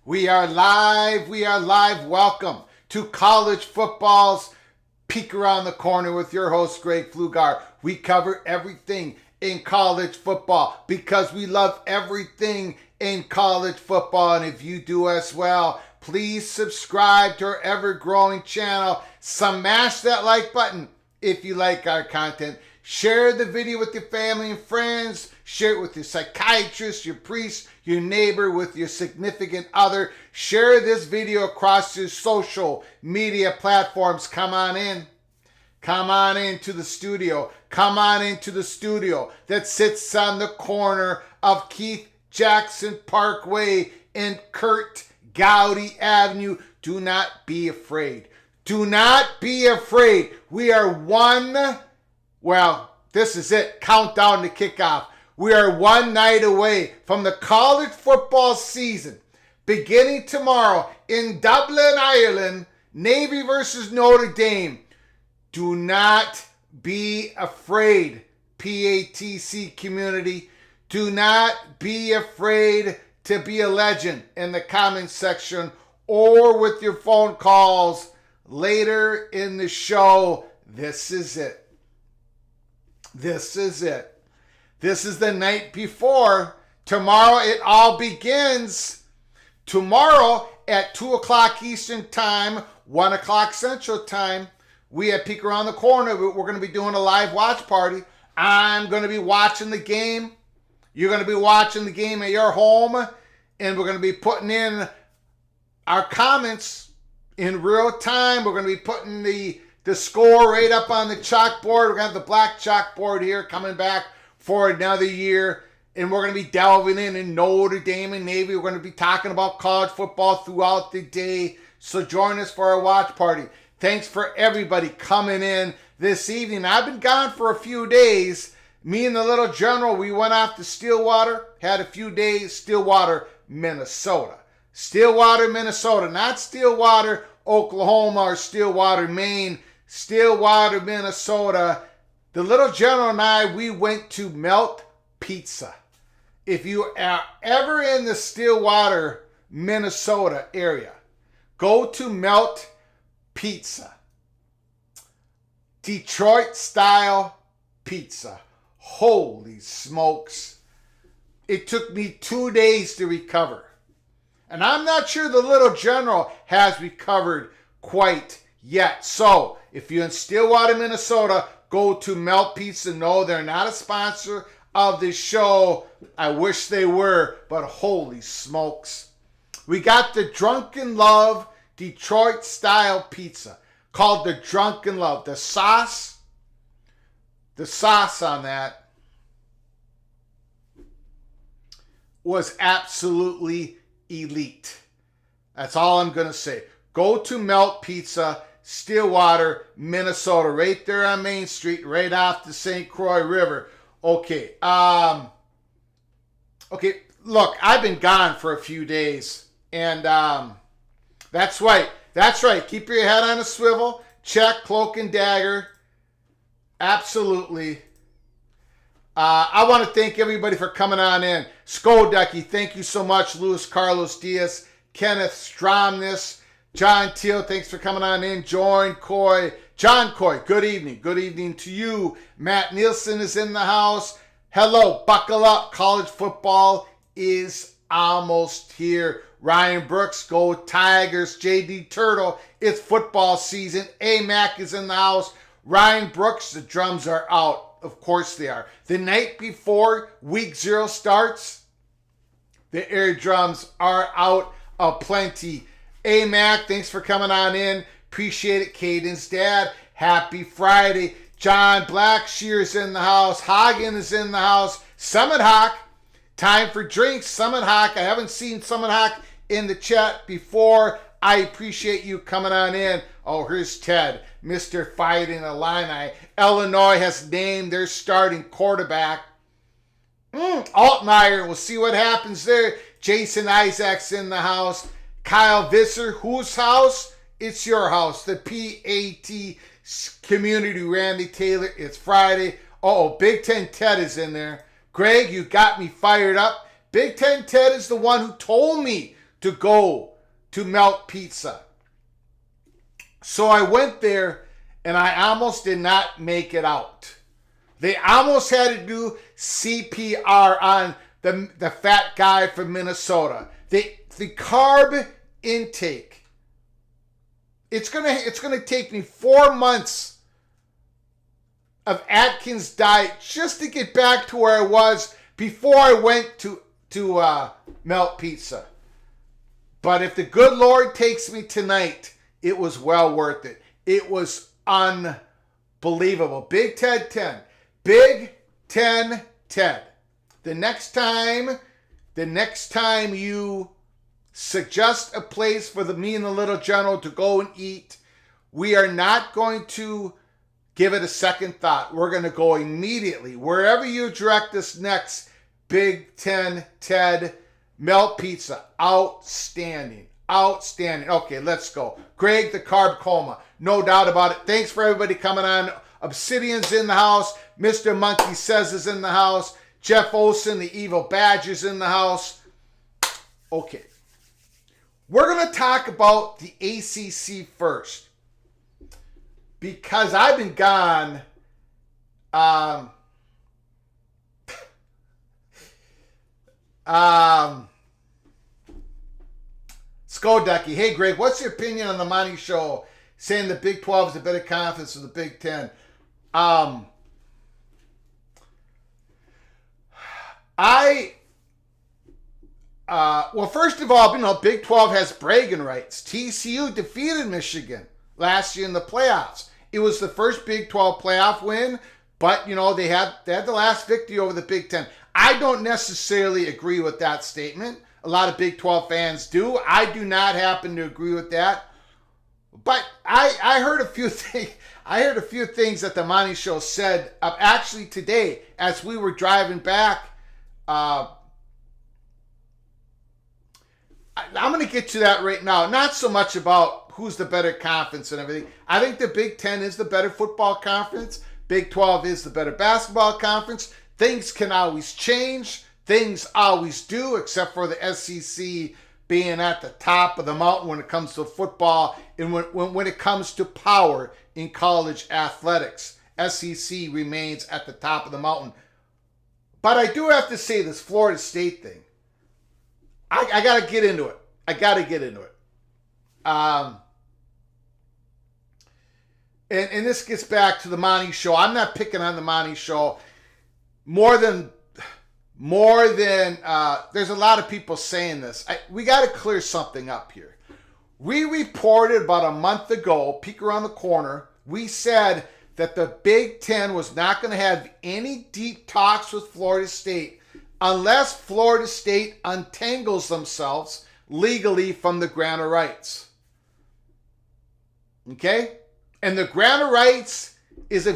We are live. Welcome to college football's Peek Around the Corner with your host, Greg Pflugar. We cover everything in college football because we love everything in college football. And if you do as well, please subscribe to our ever-growing channel. Smash that like button if you like our content. Share the video with your family and friends. Share it with your psychiatrist, your priest, your neighbor, with your significant other. Share this video across your social media platforms. Come on in. Come on into the studio. Come on into the studio that sits on the corner of Keith Jackson Parkway and Kurt Gowdy Avenue. Do not be afraid. Do not be afraid. We are this is it. Countdown to kickoff. We are one night away from the college football season. Beginning tomorrow in Dublin, Ireland, Navy versus Notre Dame. Do not be afraid, PATC community. Do not be afraid to be a legend in the comments section or with your phone calls later in the show. This is it. This is it. This is the night before. Tomorrow it all begins. Tomorrow at 2 o'clock Eastern Time, 1 o'clock Central Time, we at Peek Around the Corner, we're going to be doing a live watch party. I'm going to be watching the game. You're going to be watching the game at your home. And we're going to be putting in our comments in real time. We're going to be putting the score right up on the chalkboard. We're going to have the black chalkboard here coming back for another year. And we're going to be delving in Notre Dame and Navy. We're going to be talking about college football throughout the day. So join us for our watch party. Thanks for everybody coming in this evening. I've been gone for a few days. Me and the little general, we went off to Stillwater, had a few days, Stillwater, Minnesota. Stillwater, Minnesota, not Stillwater, Oklahoma, or Stillwater, Maine. Stillwater, Minnesota. The little general and I, we went to Melt Pizza. If you are ever in the Stillwater, Minnesota area, go to Melt Pizza. Detroit style pizza. Holy smokes. It took me 2 days to recover. And I'm not sure the little general has recovered quite yet. So, if you're in Stillwater, Minnesota, go to Melt Pizza. No, they're not a sponsor of this show. I wish they were, but holy smokes. We got the Drunken Love Detroit style pizza called the Drunken Love. The sauce on that was absolutely elite. That's all I'm going to say. Go to Melt Pizza, Stillwater, Minnesota, right there on Main Street, right off the St. Croix River. Okay. Okay, look, I've been gone for a few days, and that's right. That's right. Keep your head on a swivel. Check, cloak and dagger. Absolutely. I want to thank everybody for coming on in. Skodecky, thank you so much. Luis Carlos Diaz, Kenneth Stromness, John Teal, thanks for coming on in. John Coy, good evening. Good evening to you. Matt Nielsen is in the house. Hello, buckle up. College football is almost here. Ryan Brooks, go Tigers. JD Turtle, it's football season. A-Mac is in the house. Ryan Brooks, the drums are out. Of course they are. The night before week 0 starts, the air drums are out aplenty. A-Mac, thanks for coming on in. Appreciate it. Caden's dad, happy Friday. John Blackshear's in the house. Hagen is in the house. Summit Hawk, time for drinks. Summit Hawk, I haven't seen Summit Hawk in the chat before. I appreciate you coming on in. Oh, here's Ted, Mr. Fighting Illini. Illinois has named their starting quarterback. Altmaier, we'll see what happens there. Jason Isaacs in the house. Kyle Visser, whose house? It's your house. The PAT community. Randy Taylor, it's Friday. Uh-oh, Big Ten Ted is in there. Greg, you got me fired up. Big Ten Ted is the one who told me to go to Melt Pizza. So I went there and I almost did not make it out. They almost had to do CPR on the fat guy from Minnesota. The carb intake. It's gonna take me 4 months of Atkins diet just to get back to where I was before I went to Melt Pizza. But if the good Lord takes me tonight, it was well worth it. It was unbelievable. Big Ted 10. Big Ten Ted. The next time you suggest a place for me and the little general to go and eat, we are not going to give it a second thought. We're going to go immediately. Wherever you direct us next, Big Ten Ted, Melt Pizza. Outstanding. Outstanding. Okay, let's go. Greg the Carb Coma. No doubt about it. Thanks for everybody coming on. Obsidian's in the house. Mr. Monkey Says is in the house. Jeff Olson, the Evil Badger's in the house. Okay. We're going to talk about the ACC first. Because I've been gone. Skodecky, hey Greg, what's your opinion on the Monty Show saying the Big 12 is a better conference than the Big 10? Well, first of all, Big 12 has bragging rights. TCU defeated Michigan last year in the playoffs. It was the first Big 12 playoff win, but they had the last victory over the Big 10. I don't necessarily agree with that statement. A lot of Big 12 fans do. I do not happen to agree with that. But I heard a few things. I heard a few things that the Monty Show said actually today as we were driving back. I'm going to get to that right now. Not so much about who's the better conference and everything. I think the Big Ten is the better football conference. Big 12 is the better basketball conference. Things can always change. Things always do, except for the SEC being at the top of the mountain when it comes to football and when it comes to power in college athletics. SEC remains at the top of the mountain. But I do have to say this Florida State thing. I got to get into it. And this gets back to the Monty Show. I'm not picking on the Monty Show. More than there's a lot of people saying this. We got to clear something up here. We reported about a month ago, peek around the corner, we said that the Big Ten was not going to have any deep talks with Florida State unless Florida State untangles themselves legally from the grant of rights. Okay? And the grant of rights is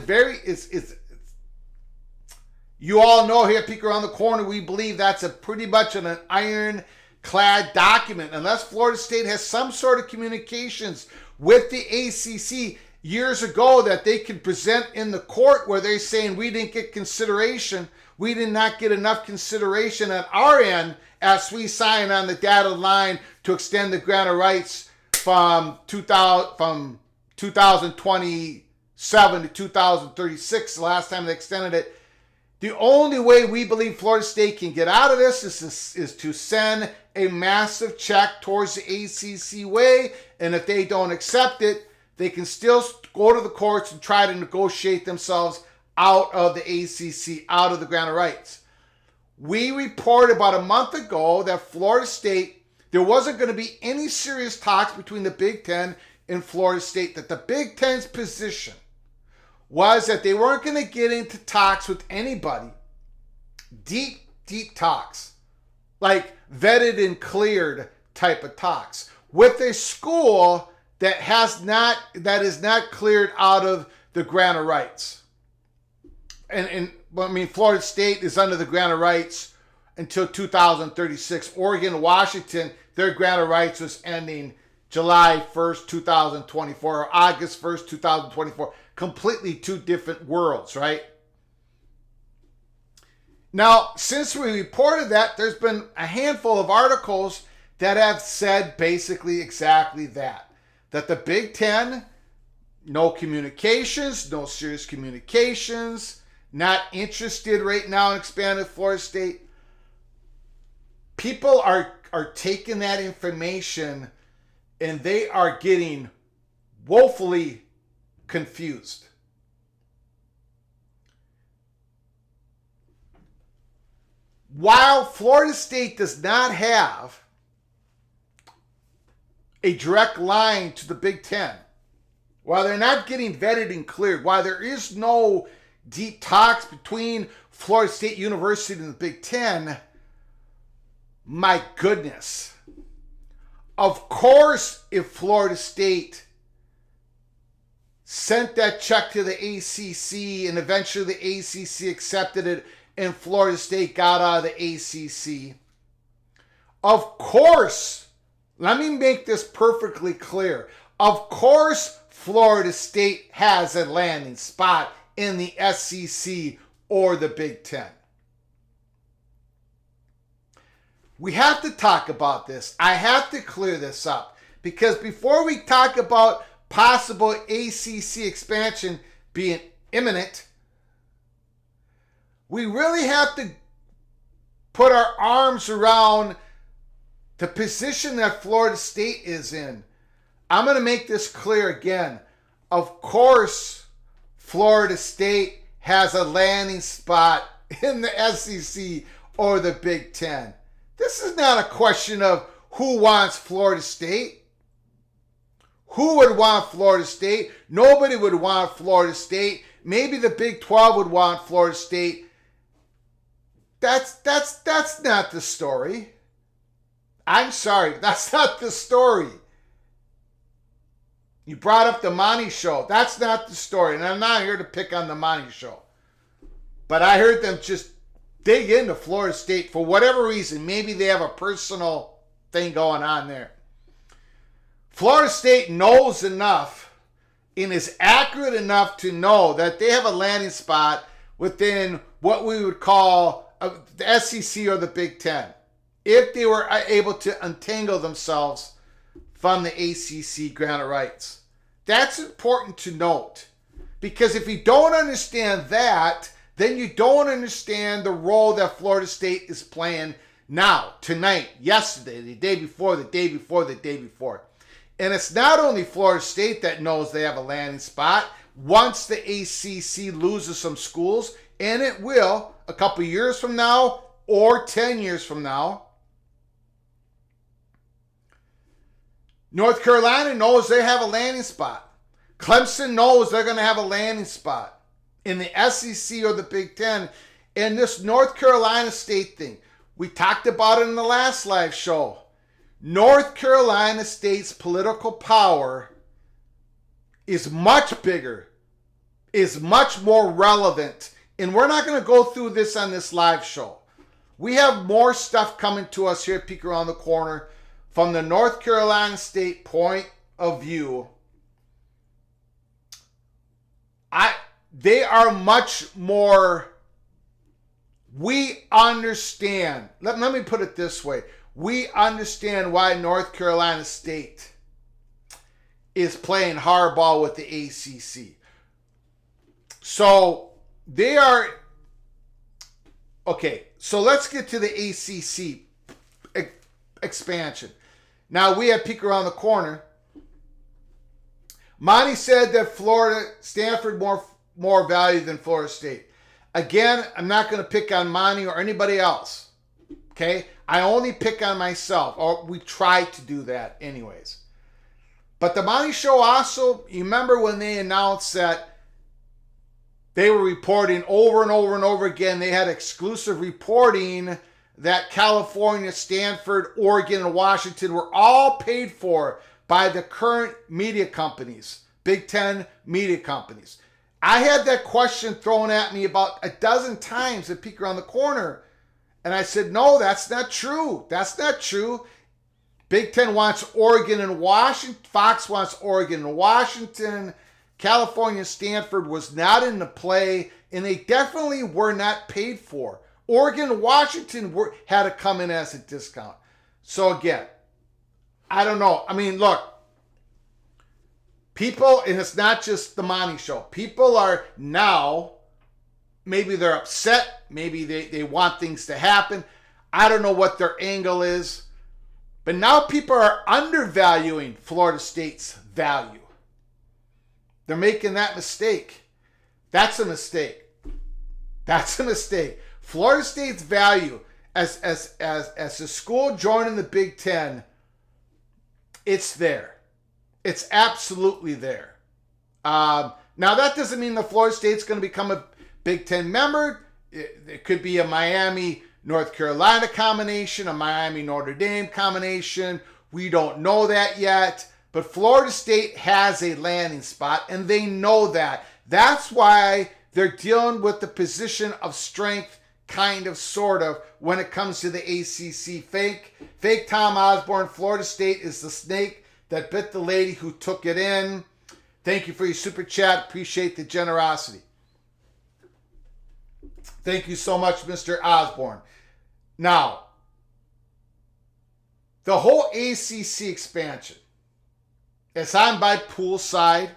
you all know here, peek around the corner, we believe that's a pretty much an ironclad document. Unless Florida State has some sort of communications with the ACC years ago that they could present in the court where they're saying we didn't get consideration, we did not get enough consideration at our end as we sign on the dotted line to extend the grant of rights from 2027 to 2036, the last time they extended it. The only way we believe Florida State can get out of this is to send a massive check towards the ACC way, and if they don't accept it, they can still go to the courts and try to negotiate themselves out of the ACC, out of the grant of rights. We reported about a month ago that Florida State, there wasn't going to be any serious talks between the Big Ten and Florida State, that the Big Ten's position was that they weren't going to get into talks with anybody, deep talks, like vetted and cleared type of talks, with a school that is not cleared out of the grant of rights. And I mean, Florida State is under the grant of rights until 2036. Oregon and Washington, their grant of rights was ending July 1st, 2024, or August 1st, 2024. Completely two different worlds, right? Now, since we reported that, there's been a handful of articles that have said basically exactly that. That the Big Ten, no communications, no serious communications, not interested right now in expanding Florida State. People are taking that information and they are getting woefully confused. While Florida State does not have a direct line to the Big Ten, while they're not getting vetted and cleared, while there is no deep talks between Florida State University and the Big Ten, my goodness. Of course, if Florida State sent that check to the ACC and eventually the ACC accepted it and Florida State got out of the ACC, of course, let me make this perfectly clear. Of course, Florida State has a landing spot in the SEC or the Big Ten. We have to talk about this. I have to clear this up because before we talk about possible ACC expansion being imminent, we really have to put our arms around the position that Florida State is in. I'm going to make this clear again. Of course, Florida State has a landing spot in the SEC or the Big Ten. This is not a question of who wants Florida State. Who would want Florida State? Nobody would want Florida State. Maybe the Big 12 would want Florida State. That's not the story. I'm sorry, that's not the story. You brought up the Monty show. That's not the story. And I'm not here to pick on the Monty show. But I heard them just dig into Florida State for whatever reason. Maybe they have a personal thing going on there. Florida State knows enough and is accurate enough to know that they have a landing spot within what we would call the SEC or the Big Ten, if they were able to untangle themselves from the ACC grant of rights. That's important to note, because if you don't understand that, then you don't understand the role that Florida State is playing now, tonight, yesterday, the day before, the day before, the day before. And it's not only Florida State that knows they have a landing spot. Once the ACC loses some schools, and it will a couple years from now or 10 years from now, North Carolina knows they have a landing spot. Clemson knows they're going to have a landing spot in the SEC or the Big Ten. And this North Carolina State thing, we talked about it in the last live show. North Carolina State's political power is much bigger, is much more relevant. And we're not going to go through this on this live show. We have more stuff coming to us here at Peek Around the Corner from the North Carolina State point of view. They are much more, we understand. Let me put it this way. We understand why North Carolina State is playing hardball with the ACC. So they are, okay, so let's get to the ACC expansion. Now we have Peek Around the Corner. Monty said that Stanford more value than Florida State. Again, I'm not going to pick on Monty or anybody else. Okay? I only pick on myself, or we try to do that anyways. But the Monty show also, you remember when they announced that they were reporting over and over and over again, they had exclusive reporting that California, Stanford, Oregon, and Washington were all paid for by the current media companies, Big Ten media companies. I had that question thrown at me about a dozen times at Peek Around the Corner. And I said, no, that's not true. That's not true. Big Ten wants Oregon and Washington. Fox wants Oregon and Washington. California, Stanford was not in the play, and they definitely were not paid for. Oregon and Washington had to come in as a discount. So again, I don't know. I mean, look, people, and it's not just the Monty show, people are now, maybe they're upset, maybe they want things to happen. I don't know what their angle is. But now people are undervaluing Florida State's value. They're making that mistake. That's a mistake. That's a mistake. Florida State's value as a school joining the Big Ten, it's there. It's absolutely there. Now, that doesn't mean that Florida State's going to become a Big Ten member. It could be a Miami, North Carolina combination, a Miami, Notre Dame combination. We don't know that yet. But Florida State has a landing spot, and they know that. That's why they're dealing with the position of strength, kind of, sort of, when it comes to the ACC. Fake Tom Osborne. Florida State is the snake that bit the lady who took it in. Thank you for your super chat. Appreciate the generosity. Thank you so much, Mr. Osborne. Now, the whole ACC expansion, as I'm by poolside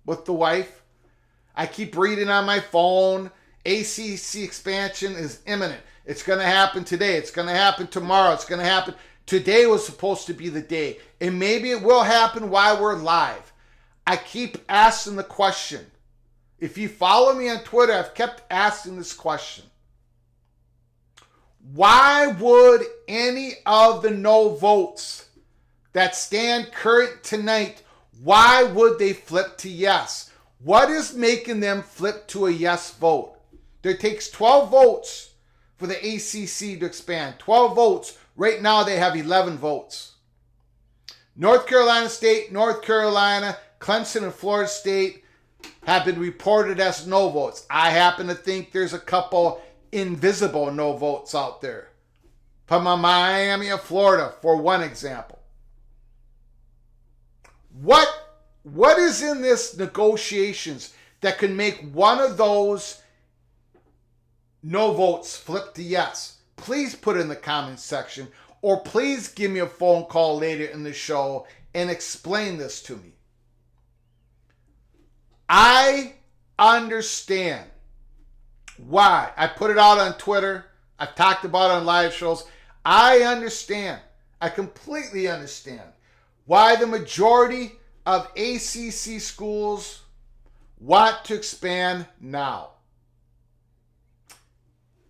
with the wife, I keep reading on my phone, ACC expansion is imminent. It's going to happen today. It's going to happen tomorrow. It's going to happen. Today was supposed to be the day. And maybe it will happen while we're live. I keep asking the question. If you follow me on Twitter, I've kept asking this question. Why would any of the no votes that stand current tonight, why would they flip to yes? What is making them flip to a yes vote? There takes 12 votes for the ACC to expand. 12 votes. Right now they have 11 votes. North Carolina State, North Carolina, Clemson and Florida State have been reported as no votes. I happen to think there's a couple invisible no votes out there. From Miami of Florida, for one example. What is in this negotiations that can make one of those no votes flip to yes? Please put it in the comments section, or please give me a phone call later in the show and explain this to me. I understand why. I put it out on Twitter. I've talked about it on live shows. I understand. I completely understand why the majority of ACC schools want to expand now.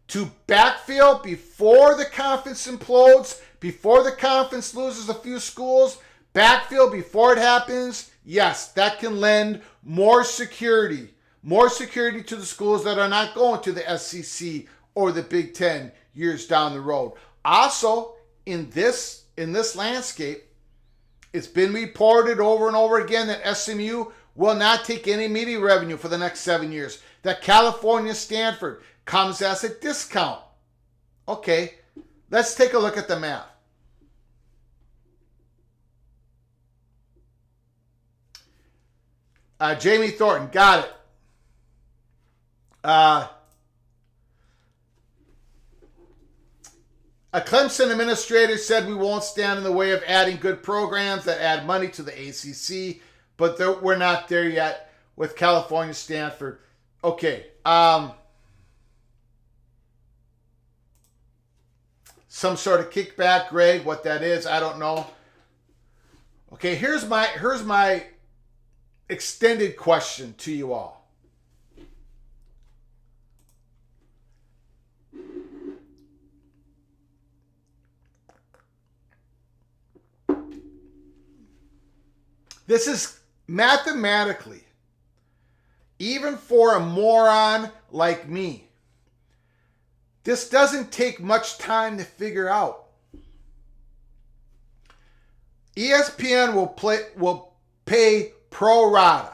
To backfill before the conference implodes, before the conference loses a few schools, backfill before it happens, yes, that can lend more security to the schools that are not going to the SEC or the Big Ten years down the road. Also, in this landscape, it's been reported over and over again that SMU will not take any media revenue for the next 7 years. That California Stanford comes as a discount. Okay, let's take a look at the math. Jamie Thornton, got it. A Clemson administrator said we won't stand in the way of adding good programs that add money to the ACC, but we're not there yet with California Stanford. Okay. Some sort of kickback, Greg. What that is, I don't know. Okay, here's my extended question to you all. This is mathematically, even for a moron like me, this doesn't take much time to figure out. ESPN will pay pro rata,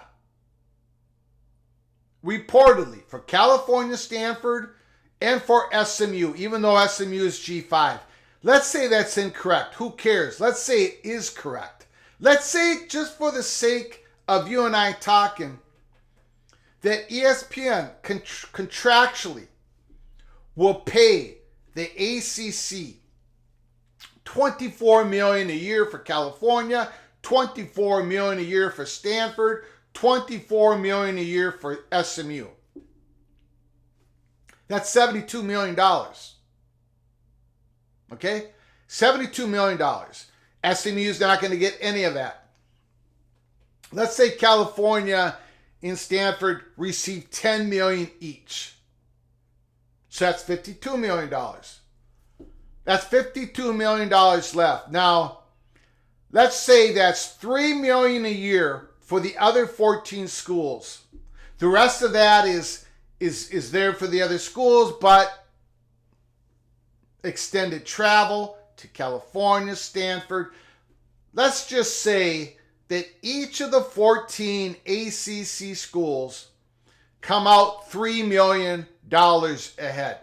reportedly, for California Stanford and for SMU, even though SMU is G5. Let's say that's incorrect. Who cares? Let's say it is correct. Let's say, just for the sake of you and I talking, that ESPN contractually will pay the ACC $24 million a year for California, $24 million a year for Stanford, $24 million a year for SMU. That's $72 million. Okay? $72 million. SMU is not going to get any of that. Let's say California and Stanford receive $10 million each. So that's $52 million. That's $52 million left. Now, let's say that's $3 million a year for the other 14 schools. The rest of that is there for the other schools, but extended travel to California, Stanford. Let's just say that each of the 14 ACC schools come out $3 million ahead.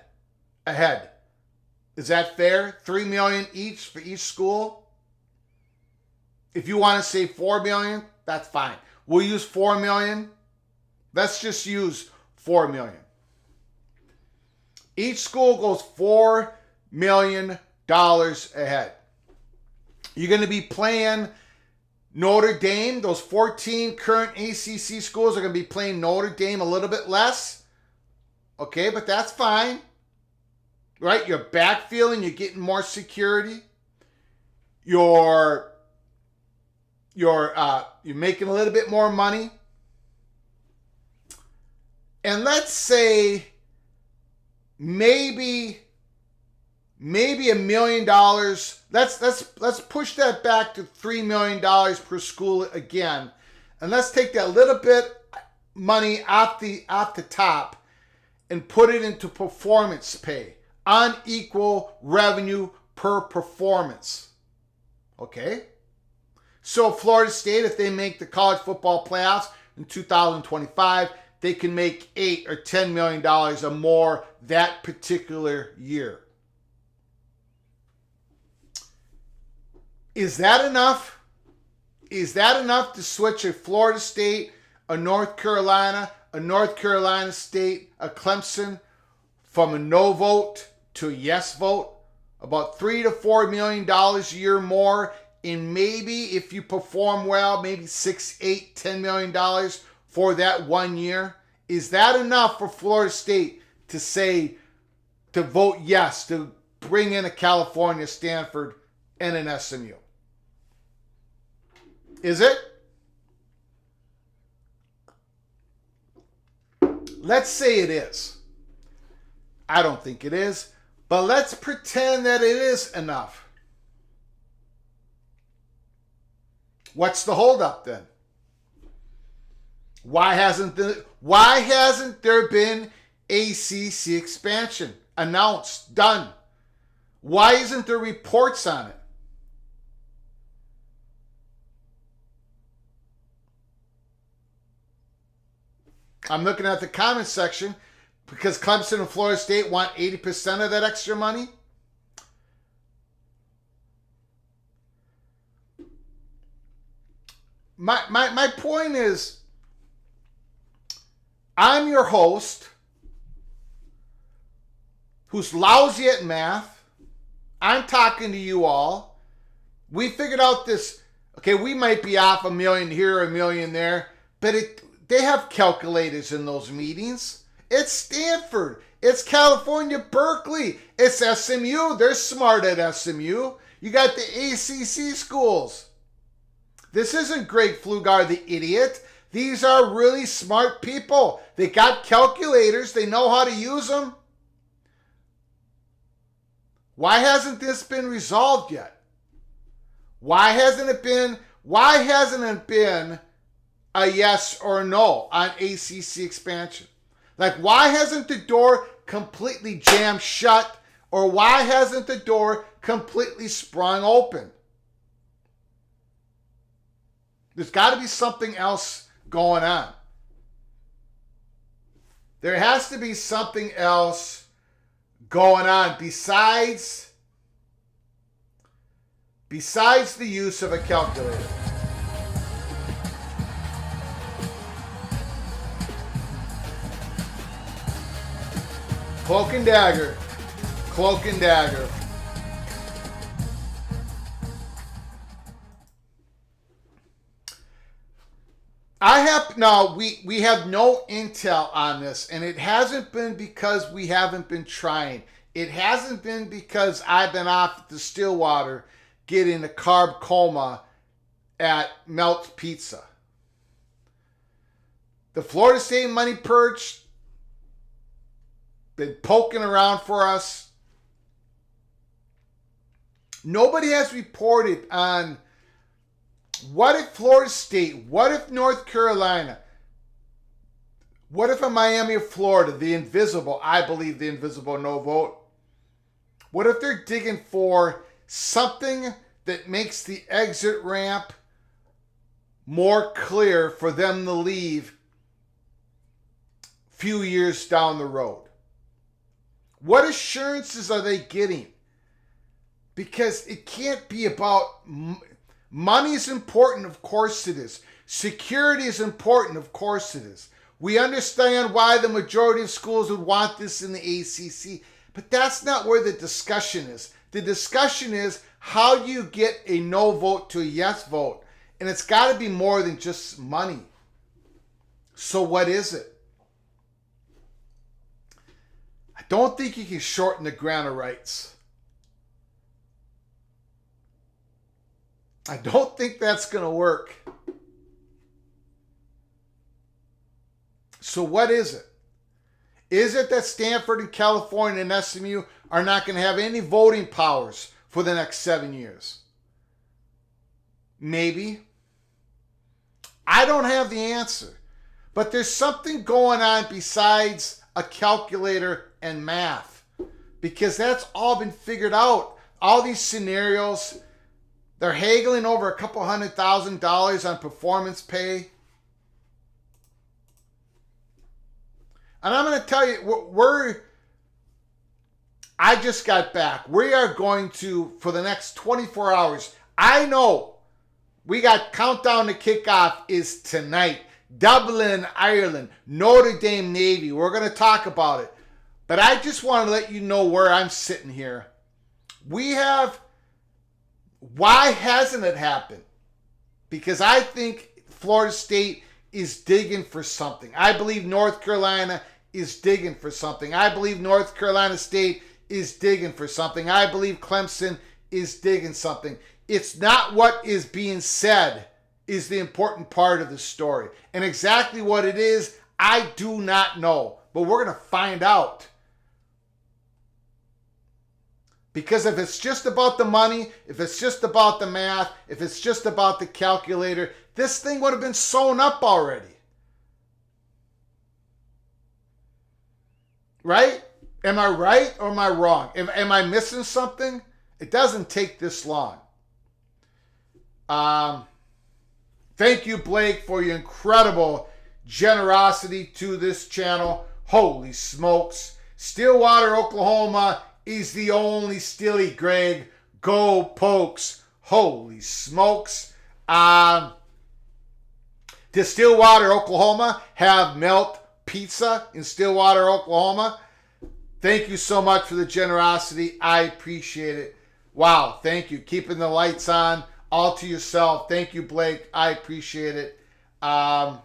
Is that fair? $3 million each for each school? If you want to say $4 million, that's fine. We'll use $4 million. Let's just use $4 million. Each school goes $4 million ahead. You're going to be playing Notre Dame. Those 14 current ACC schools are going to be playing Notre Dame a little bit less. Okay, but that's fine. Right? You're backfilling. You're getting more security. You're making a little bit more money. And let's say maybe $1 million. Let's push that back to $3 million per school again, and let's take that little bit money off the top and put it into performance pay, unequal revenue per performance. Okay, So Florida State, if they make the college football playoffs in 2025, they can make $8 or $10 million or more that particular year. Is that enough? Is that enough to switch a Florida State, a North Carolina State, a Clemson from a no vote to a yes vote? About $3 to $4 million a year more, and maybe if you perform well, maybe $6, $8, $10 million for that 1 year. Is that enough for Florida State to vote yes, to bring in a California, Stanford, and an SMU? Is it? Let's say it is. I don't think it is, but let's pretend that it is enough. What's the holdup then? Why hasn't there been ACC expansion announced, done? Why isn't there reports on it? I'm looking at the comment section because Clemson and Florida State want 80% of that extra money. My point is, I'm your host who's lousy at math. I'm talking to you all. We figured out this. Okay, we might be off $1 million here, $1 million there, but they have calculators in those meetings. It's Stanford. It's California, Berkeley. It's SMU. They're smart at SMU. You got the ACC schools. This isn't Greg Pflugar, the idiot. These are really smart people. They got calculators. They know how to use them. Why hasn't this been resolved yet? Why hasn't it been a yes or no on ACC expansion? Like, why hasn't the door completely jammed shut, or why hasn't the door completely sprung open? There's got to be something else going on. There has to be something else going on besides the use of a calculator. Cloak and dagger. Cloak and dagger. We have no intel on this, and it hasn't been because we haven't been trying. It hasn't been because I've been off at the Stillwater getting a carb coma at Melt's Pizza. The Florida State money perch been poking around for us. Nobody has reported on what if Florida State, what if North Carolina, what if a Miami of Florida, the invisible, I believe the invisible no vote, what if they're digging for something that makes the exit ramp more clear for them to leave a few years down the road? What assurances are they getting? Because it can't be about money is important, of course it is. Security is important, of course it is. We understand why the majority of schools would want this in the ACC, but that's not where the discussion is. The discussion is how do you get a no vote to a yes vote? And it's got to be more than just money. So what is it? I don't think you can shorten the grant of rights. I don't think that's going to work. So what is it? Is it that Stanford and California and SMU are not going to have any voting powers for the next 7 years? Maybe. I don't have the answer. But there's something going on besides a calculator and math. Because that's all been figured out. All these scenarios, They're haggling over a couple $100,000 on performance pay. And I'm going to tell you, I just got back. We are going to, for the next 24 hours, I know we got countdown to kickoff is tonight. Dublin, Ireland, Notre Dame, Navy. We're going to talk about it. But I just want to let you know where I'm sitting here. Why hasn't it happened? Because I think Florida State is digging for something. I believe North Carolina is digging for something. I believe North Carolina State is digging for something. I believe Clemson is digging something. It's not what is being said is the important part of the story. And exactly what it is, I do not know. But we're going to find out. Because if it's just about the money, if it's just about the math, if it's just about the calculator, this thing would have been sewn up already. Right? Am I right or am I wrong? Am I missing something? It doesn't take this long. Thank you, Blake, for your incredible generosity to this channel. Holy smokes. Stillwater, Oklahoma is the only Stilly, Greg. Go Pokes. Holy smokes. Does Stillwater, Oklahoma have melt pizza in Stillwater, Oklahoma? Thank you so much for the generosity. I appreciate it. Wow, thank you. Keeping the lights on all to yourself. Thank you, Blake. I appreciate it. Now,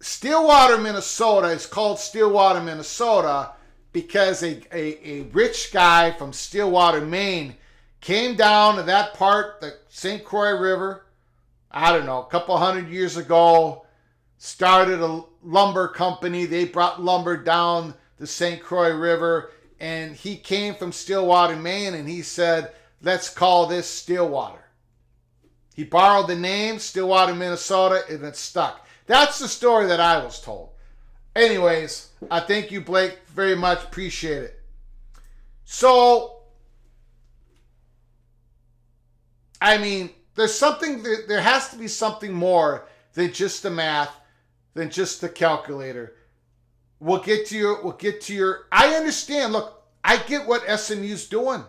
Stillwater, Minnesota is called Stillwater, Minnesota because a rich guy from Stillwater, Maine came down to that part, the St. Croix River, I don't know, a couple hundred years ago, started a lumber company. They brought lumber down the St. Croix River, and he came from Stillwater, Maine, and he said, let's call this Stillwater. He borrowed the name, Stillwater, Minnesota, and it stuck. That's the story that I was told. Anyways, I thank you, Blake, very much. Appreciate it. So, I mean, there has to be something more than just the math, than just the calculator. We'll get to your, I understand. Look, I get what SMU's doing.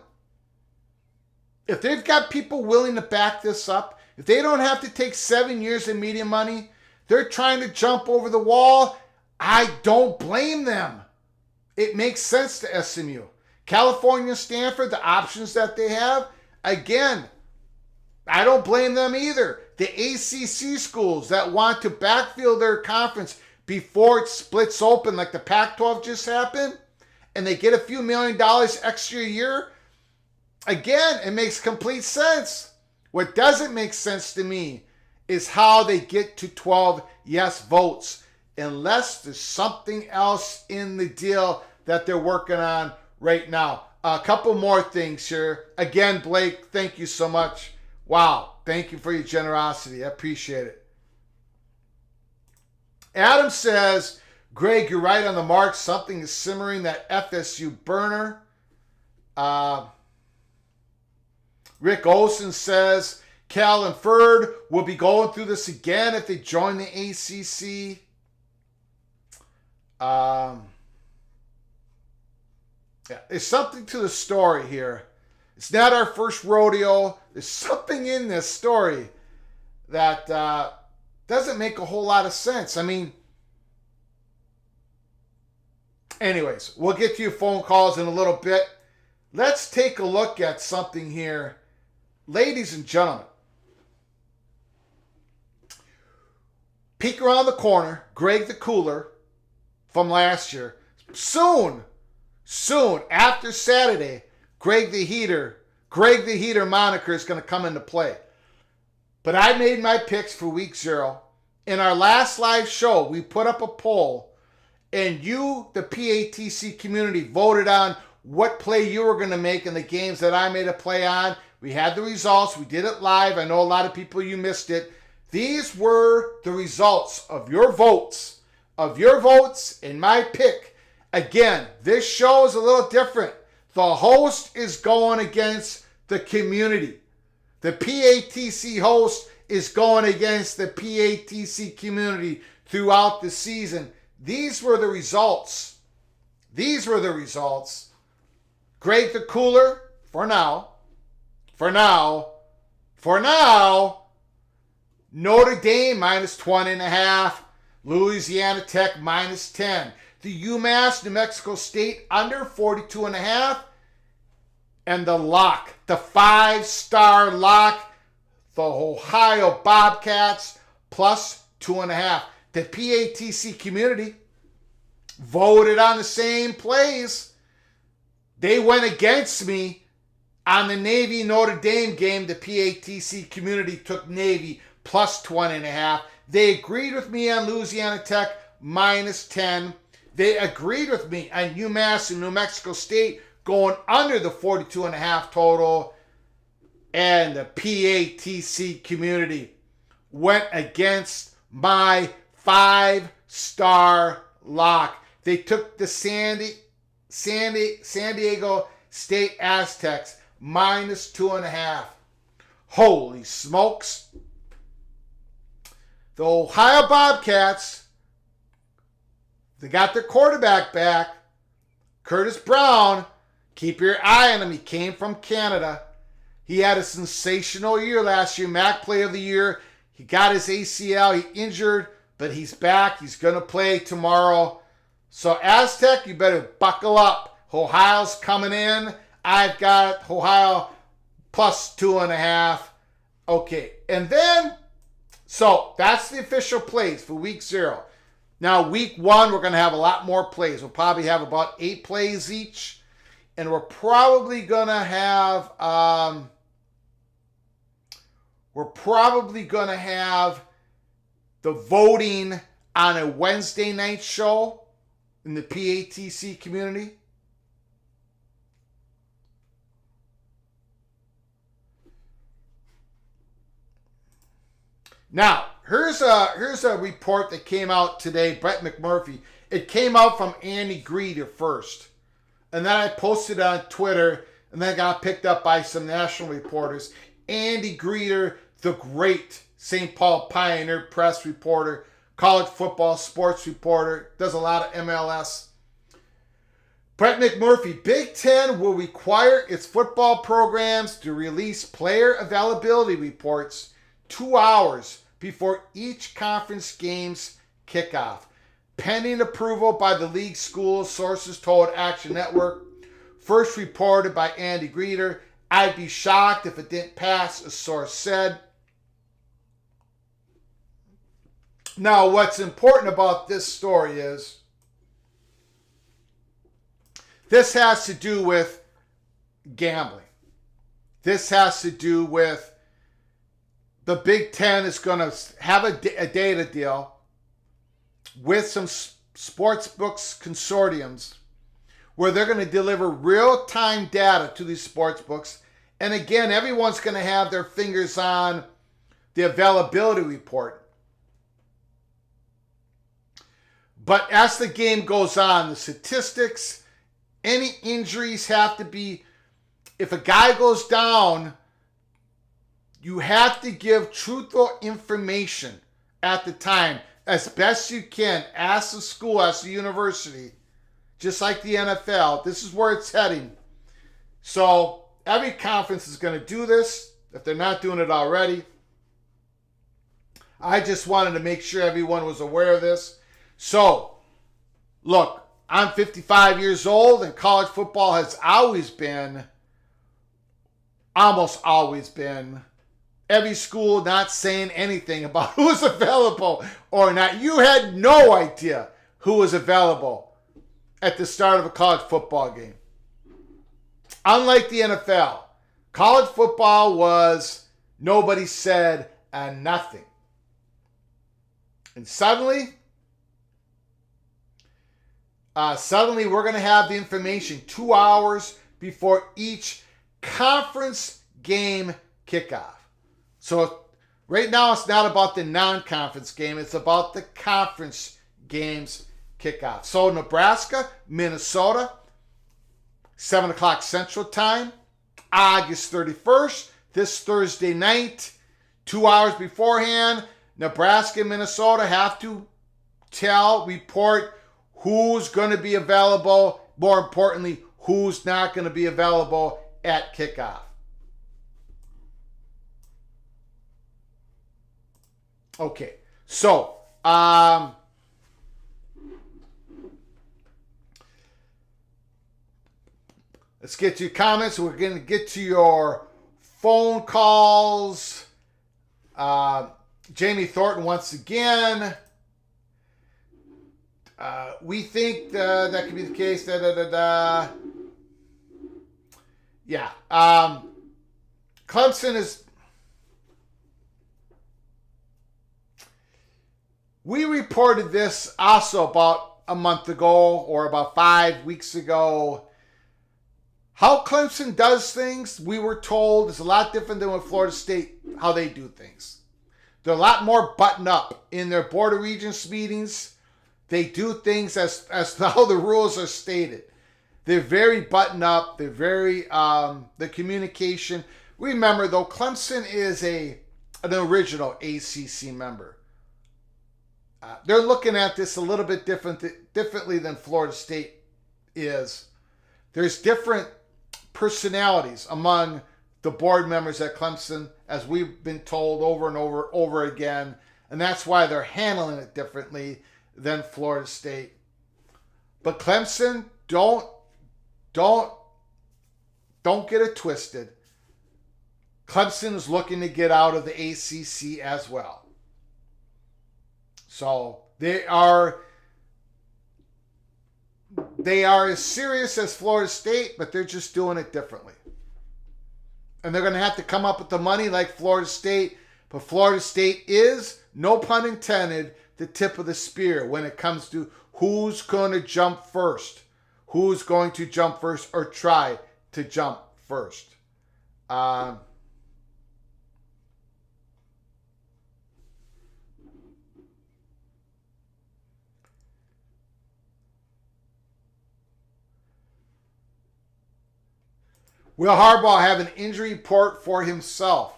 If they've got people willing to back this up, if they don't have to take 7 years of media money, they're trying to jump over the wall, I don't blame them. It makes sense to SMU. California, Stanford, the options that they have, again, I don't blame them either. The ACC schools that want to backfill their conference before it splits open like the Pac-12 just happened, and they get a few $1 million extra a year, again, it makes complete sense. What doesn't make sense to me is how they get to 12 yes votes unless there's something else in the deal that they're working on right now. A couple more things here. Again, Blake, thank you so much. Wow, thank you for your generosity. I appreciate it. Adam says, Greg, you're right on the mark. Something is simmering, that FSU burner. Rick Olson says, Cal and Ferd will be going through this again if they join the ACC. Yeah, there's something to the story here. It's not our first rodeo. There's something in this story that doesn't make a whole lot of sense. I mean, anyways, we'll get to your phone calls in a little bit. Let's take a look at something here. Ladies and gentlemen, peek around the corner, Greg the Cooler from last year. Soon, after Saturday, Greg the Heater moniker is going to come into play. But I made my picks for week 0. In our last live show, we put up a poll, and you, the PATC community, voted on what play you were going to make in the games that I made a play on. We had the results. We did it live. I know a lot of people, you missed it. These were the results of your votes. In my pick. Again, this show is a little different. The host is going against the community. The PATC host is going against the PATC community throughout the season. These were the results. Greg the Cooler, for now, Notre Dame minus 20.5, Louisiana Tech minus 10. The UMass New Mexico State under 42.5. And the lock, the 5-star lock, the Ohio Bobcats plus 2.5. The PATC community voted on the same plays. They went against me on the Navy Notre Dame game. The PATC community took Navy plus 20.5. They agreed with me on Louisiana Tech minus 10. They agreed with me on UMass and New Mexico State going under the 42.5 total. And the PATC community went against my 5-star lock. They took the San Diego State Aztecs minus 2.5. Holy smokes. The Ohio Bobcats, they got their quarterback back. Curtis Brown, keep your eye on him. He came from Canada. He had a sensational year last year, MAC Player of the Year. He got his ACL. He injured, but he's back. He's going to play tomorrow. So Aztec, you better buckle up. Ohio's coming in. I've got Ohio plus 2.5. Okay, and then, so that's the official plays for week 0. Now, week 1, we're going to have a lot more plays. We'll probably have about 8 plays each. And we're probably going to have, the voting on a Wednesday night show in the PATC community. Now, here's a report that came out today, Brett McMurphy. It came out from Andy Greeter first. And then I posted it on Twitter, and then got picked up by some national reporters. Andy Greeter, the great St. Paul Pioneer Press reporter, college football sports reporter, does a lot of MLS. Brett McMurphy, Big Ten will require its football programs to release player availability reports 2 hours before each conference game's kickoff. Pending approval by the league schools, sources told Action Network. First reported by Andy Greeter. I'd be shocked if it didn't pass, a source said. Now, what's important about this story is this has to do with gambling. This has to do with the Big Ten is going to have a data deal with some sports books consortiums where they're going to deliver real-time data to these sports books. And again, everyone's going to have their fingers on the availability report. But as the game goes on, the statistics, any injuries have to be, if a guy goes down, you have to give truthful information at the time as best you can. Ask the school, ask the university, just like the NFL. This is where it's heading. So every conference is going to do this if they're not doing it already. I just wanted to make sure everyone was aware of this. So, look, I'm 55 years old, and college football has almost always been, every school not saying anything about who's available or not. You had no idea who was available at the start of a college football game. Unlike the NFL, college football was nobody said nothing. And suddenly we're going to have the information 2 hours before each conference game kickoff. So right now it's not about the non-conference game. It's about the conference games kickoff. So Nebraska, Minnesota, 7 o'clock Central Time. August 31st, this Thursday night, 2 hours beforehand. Nebraska and Minnesota have to report who's going to be available. More importantly, who's not going to be available at kickoff. Okay, so let's get to your comments. We're going to get to your phone calls. Jamie Thornton once again. We think that could be the case. Yeah. Clemson is... We reported this also about a month ago or about 5 weeks ago. How Clemson does things, we were told, is a lot different than what Florida State, how they do things. They're a lot more buttoned up in their Board of Regents meetings. They do things as how the rules are stated. They're very buttoned up. They're very, the communication. Remember, though, Clemson is an original ACC member. They're looking at this a little bit differently than Florida State is. There's different personalities among the board members at Clemson, as we've been told over and over again, and that's why they're handling it differently than Florida State. But Clemson, don't get it twisted. Clemson is looking to get out of the ACC as well. So they are as serious as Florida State, but they're just doing it differently. And they're going to have to come up with the money like Florida State. But Florida State is, no pun intended, the tip of the spear when it comes to who's going to jump first. Who's going to jump first or try to jump first. Will Harbaugh have an injury report for himself?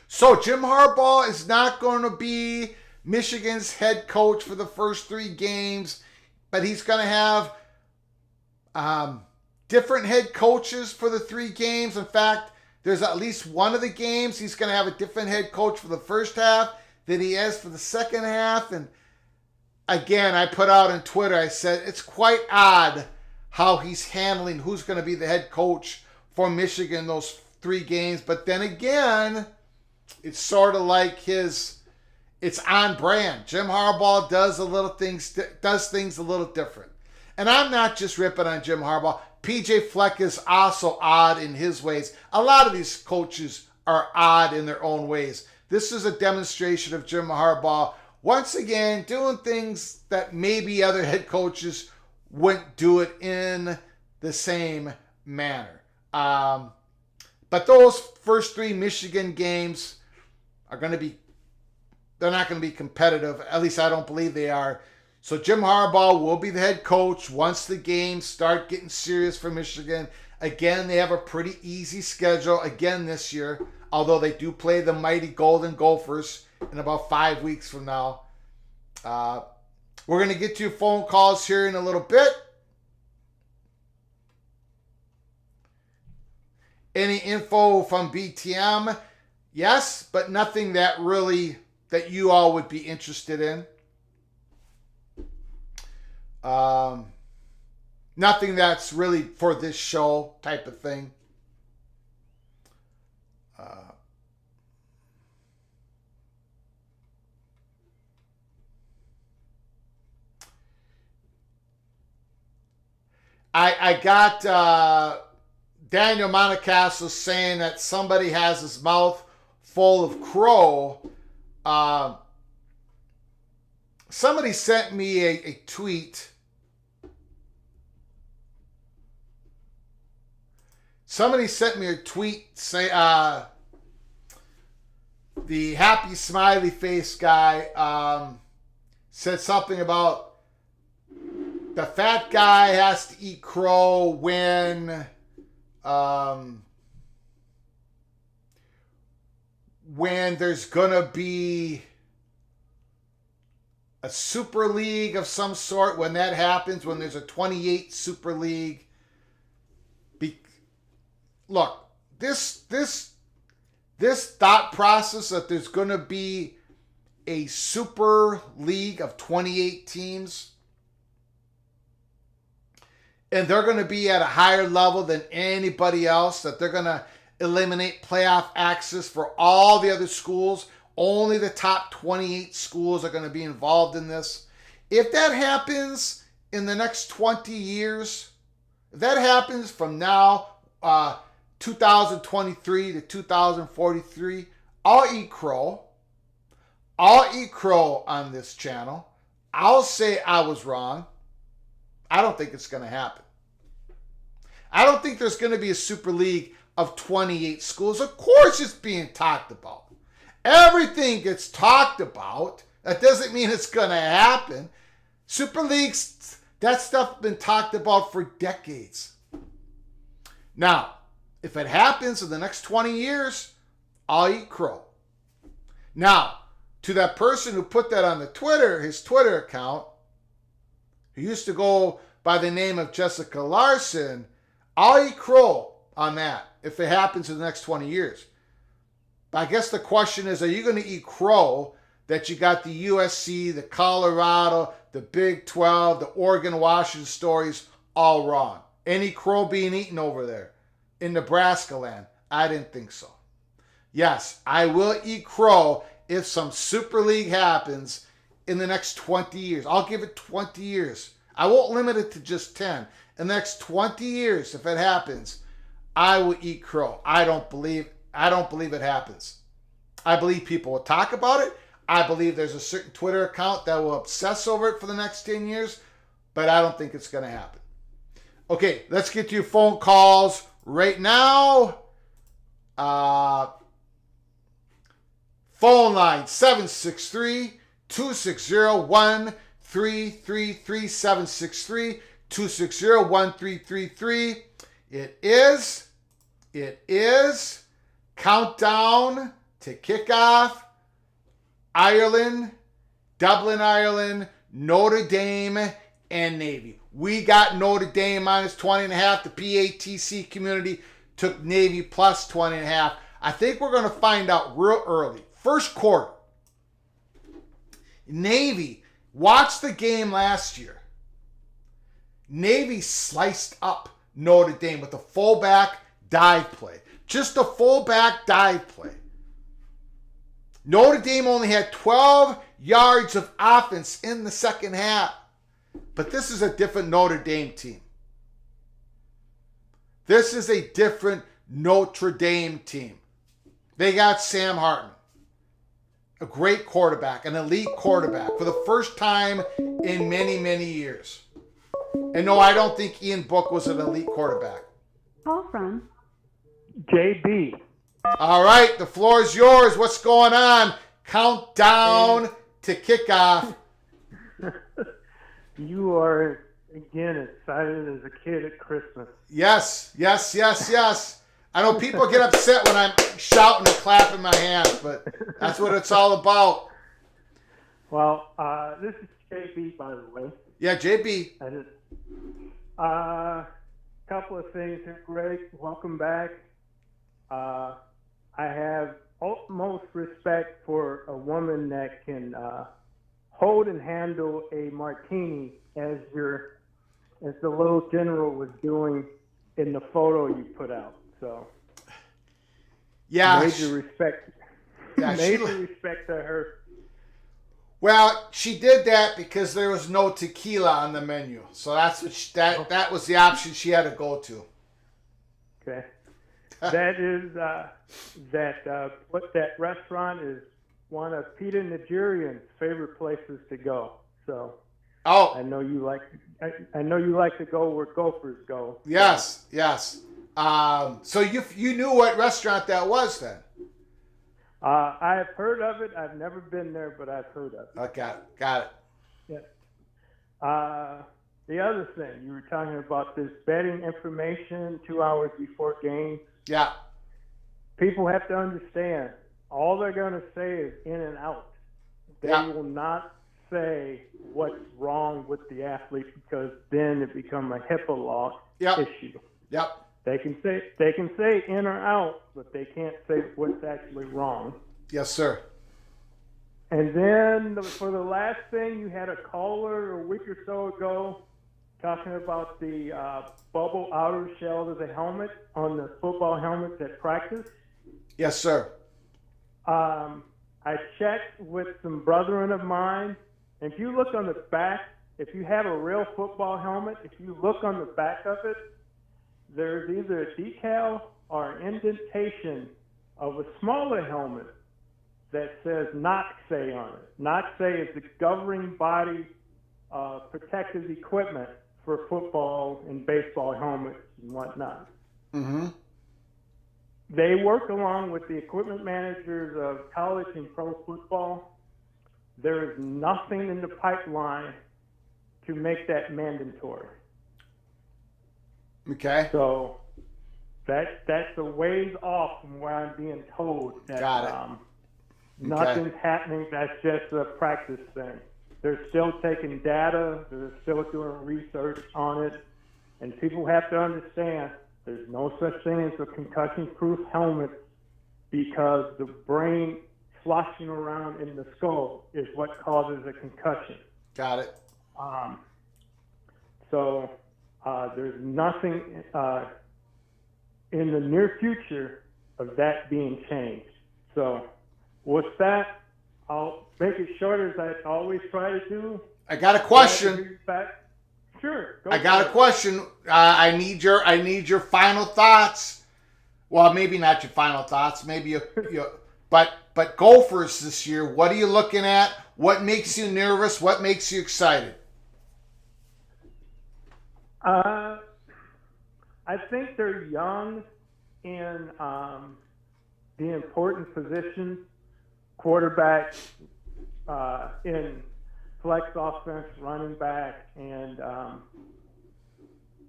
So Jim Harbaugh is not going to be Michigan's head coach for the first 3 games, but he's going to have different head coaches for the 3 games. In fact, there's at least one of the games he's going to have a different head coach for the first half than he has for the second half. And again, I put out on Twitter, I said, it's quite odd how he's handling who's going to be the head coach for Michigan those 3 games. But then again, it's sort of like it's on brand. Jim Harbaugh does things a little different. And I'm not just ripping on Jim Harbaugh. PJ Fleck is also odd in his ways. A lot of these coaches are odd in their own ways. This is a demonstration of Jim Harbaugh, once again, doing things that maybe other head coaches wouldn't do it in the same manner. But those first 3 Michigan games are going to be, they're not going to be competitive. At least I don't believe they are. So Jim Harbaugh will be the head coach once the games start getting serious for Michigan. Again, they have a pretty easy schedule again this year, although they do play the mighty Golden Gophers in about 5 weeks from now. We're going to get to your phone calls here in a little bit. Any info from BTM? Yes, but nothing that you all would be interested in. Nothing that's really for this show type of thing. I got Daniel Montecastle saying that somebody has his mouth full of crow. Somebody sent me a tweet. Somebody sent me a tweet say the happy smiley face guy said something about the fat guy has to eat crow when when there's going to be a super league of some sort, when that happens, when there's a 28 super league. Look, this thought process that there's going to be a super league of 28 teams and they're going to be at a higher level than anybody else, that they're going to eliminate playoff access for all the other schools. Only the top 28 schools are going to be involved in this. If that happens in the next 20 years, if that happens from now, 2023 to 2043, I'll eat crow. I'll eat crow on this channel. I'll say I was wrong. I don't think it's going to happen. I don't think there's going to be a super league of 28 schools. Of course it's being talked about. Everything gets talked about. That doesn't mean it's going to happen. Super leagues, that stuff's been talked about for decades. Now, if it happens in the next 20 years, I'll eat crow. Now, to that person who put that on the Twitter, his Twitter account, who used to go by the name of Jessica Larson, I'll eat crow on that if it happens in the next 20 years. But I guess the question is, are you going to eat crow that you got the USC, the Colorado, the Big 12, the Oregon, Washington stories all wrong? Any crow being eaten over there in Nebraska land? I didn't think so. Yes, I will eat crow if some Super League happens in the next 20 years. I'll give it 20 years. I won't limit it to just 10. In the next 20 years, if it happens, I will eat crow. I don't believe it happens. I believe people will talk about it. I believe there's a certain Twitter account that will obsess over it for the next 10 years, but I don't think it's going to happen. Okay, let's get to your phone calls right now. Phone line 763-260-1333, 763-260-1333. It is countdown to kickoff. Ireland, Dublin, Ireland, Notre Dame, and Navy. We got Notre Dame minus 20.5. The PATC community took Navy plus 20.5. I think we're going to find out real early. First quarter. Navy, watch the game last year. Navy sliced up Notre Dame with a fullback dive play. Just a fullback dive play. Notre Dame only had 12 yards of offense in the second half. But this is a different Notre Dame team. This is a different Notre Dame team. They got Sam Hartman, a great quarterback, an elite quarterback for the first time in many, many years. And no, I don't think Ian Book was an elite quarterback. Call from JB. All right, the floor is yours. What's going on? Countdown to kickoff. You are, again, excited as a kid at Christmas. Yes. I know people get upset when I'm shouting and clapping my hands, but that's what it's all about. Well, this is JB, by the way. Yeah, JB. Couple of things here, Greg. Welcome back. I have utmost respect for a woman that can hold and handle a martini as the little general was doing in the photo you put out. So, yeah, major respect. Yeah, major respect to her. Well, she did that because there was no tequila on the menu, so that's what that was the option she had to go to. Okay, that is that restaurant is one of Peter Nigerian's favorite places to go. So, I know you like to go where Gophers go. Yes. So you knew what restaurant that was then? I've heard of it. I've never been there, but I've heard of it. Okay, got it. Yeah. the other thing, you were talking about this betting information 2 hours before games. Yeah. People have to understand, all they're going to say is in and out. They will not say what's wrong with the athlete, because then it becomes a HIPAA law issue. Yep. They can say in or out, but they can't say what's actually wrong. Yes, sir. And then for the last thing, you had a caller a week or so ago talking about the bubble outer shell of the helmet on the football helmets at practice. Yes, sir. I checked with some brethren of mine, and if you look on the back, if you have a real football helmet, if you look on the back of it, there's either a decal or an indentation of a smaller helmet that says NOXA on it. NOXA is the governing body protective equipment for football and baseball helmets and whatnot. Mm-hmm. They work along with the equipment managers of college and pro football. There is nothing in the pipeline to make that mandatory. Okay. So that's a ways off from where I'm being told that Got it. Nothing's happening. That's just a practice thing. They're still taking data. They're still doing research on it. And people have to understand there's no such thing as a concussion-proof helmet, because the brain sloshing around in the skull is what causes a concussion. Got it. So there's nothing in the near future of that being changed. So with that, I'll make it short as I always try to do. I got a question. Sure. I got a question. I need your final thoughts. Well, maybe not your final thoughts. Maybe you but Gophers this year. What are you looking at? What makes you nervous? What makes you excited? I think they're young in the important positions, quarterback, in flex offense, running back, and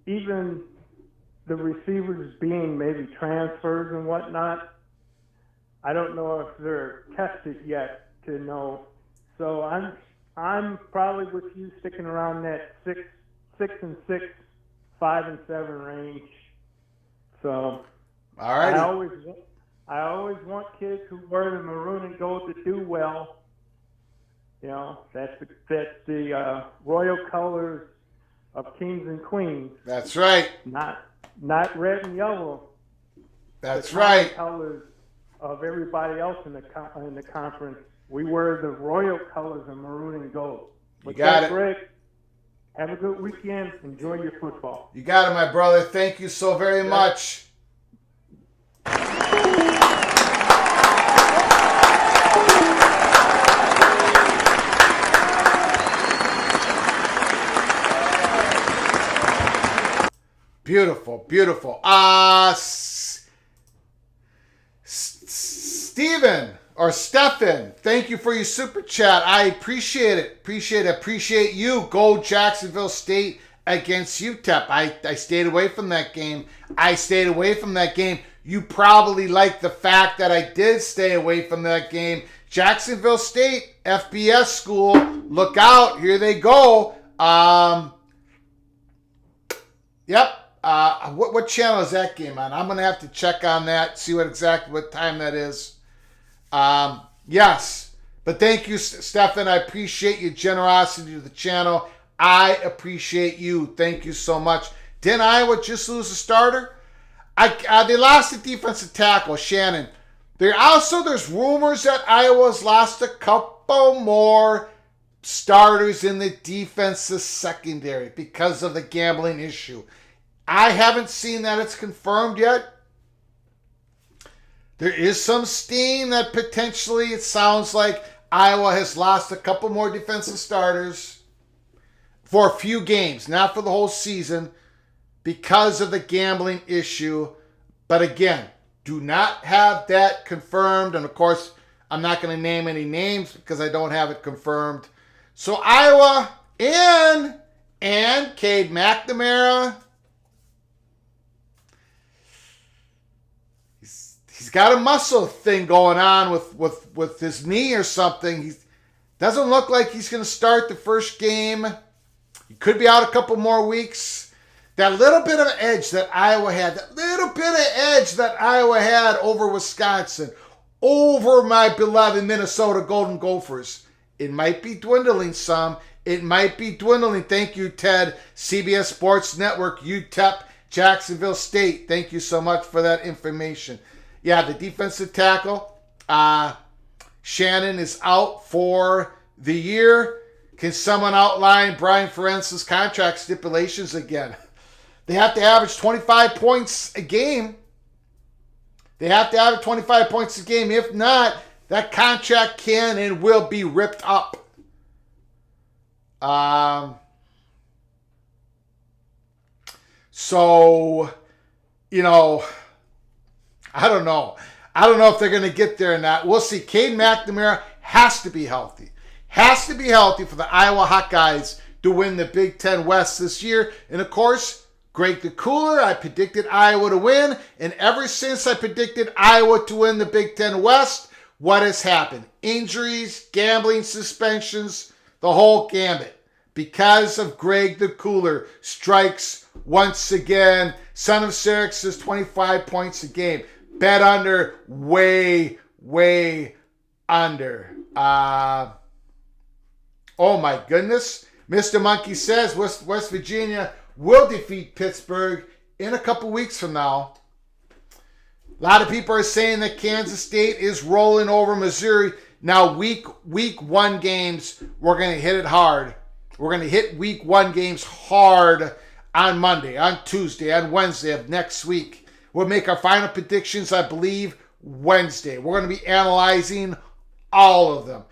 even the receivers being maybe transfers and whatnot. I don't know if they're tested yet to know. So I'm probably with you, sticking around that 6 and 6, 5 and 7 range. So all right. I always want kids who wear the maroon and gold to do well. You know, that's the royal colors of kings and queens. That's right. Not red and yellow. That's right. Colors of everybody else in the conference. We wear the royal colors of maroon and gold. You got it, Greg. Have a good weekend. Enjoy your football. You got it, my brother. Thank you so very much. Beautiful, beautiful. Stefan, thank you for your super chat. I appreciate it. Appreciate you. Go Jacksonville State against UTEP. I stayed away from that game. You probably like the fact that I did stay away from that game. Jacksonville State, FBS school. Look out. Here they go. Yep. What channel is that game on? I'm going to have to check on that, see what time that is. Yes. But thank you, Stefan. I appreciate your generosity to the channel. I appreciate you. Thank you so much. Didn't Iowa just lose a starter? They lost a defensive tackle, Shannon. There's rumors that Iowa's lost a couple more starters in the defensive secondary because of the gambling issue. I haven't seen that it's confirmed yet. There is some steam that potentially it sounds like Iowa has lost a couple more defensive starters for a few games, not for the whole season, because of the gambling issue. But again, do not have that confirmed. And of course, I'm not going to name any names because I don't have it confirmed. So Iowa and And Cade McNamara, he's got a muscle thing going on with his knee or something. He doesn't look like he's going to start the first game. He could be out a couple more weeks. That little bit of edge that Iowa had, over Wisconsin, over my beloved Minnesota Golden Gophers, it might be dwindling some. It might be dwindling. Thank you, Ted. CBS Sports Network, UTEP, Jacksonville State. Thank you so much for that information. Yeah, the defensive tackle, Shannon is out for the year. Can someone outline Brian Ferentz's contract stipulations again? They have to average 25 points a game. If not, that contract can and will be ripped up. So, I don't know. I don't know if they're going to get there or not. We'll see. Cade McNamara has to be healthy. Has to be healthy for the Iowa Hawkeyes to win the Big Ten West this year. And, of course, Greg the Cooler, I predicted Iowa to win. And ever since I predicted Iowa to win the Big Ten West, what has happened? Injuries, gambling suspensions, the whole gambit. Because of Greg the Cooler, strikes once again. Son of Syracuse, 25 points a game. Bet under, way under. Oh my goodness. Mr. Monkey says West Virginia will defeat Pittsburgh in a couple weeks from now. A lot of people are saying that Kansas State is rolling over Missouri. Now, week one games, we're going to hit it hard. We're going to hit week one games hard on Monday, on Tuesday, on Wednesday of next week. We'll make our final predictions, I believe, Wednesday. We're going to be analyzing all of them.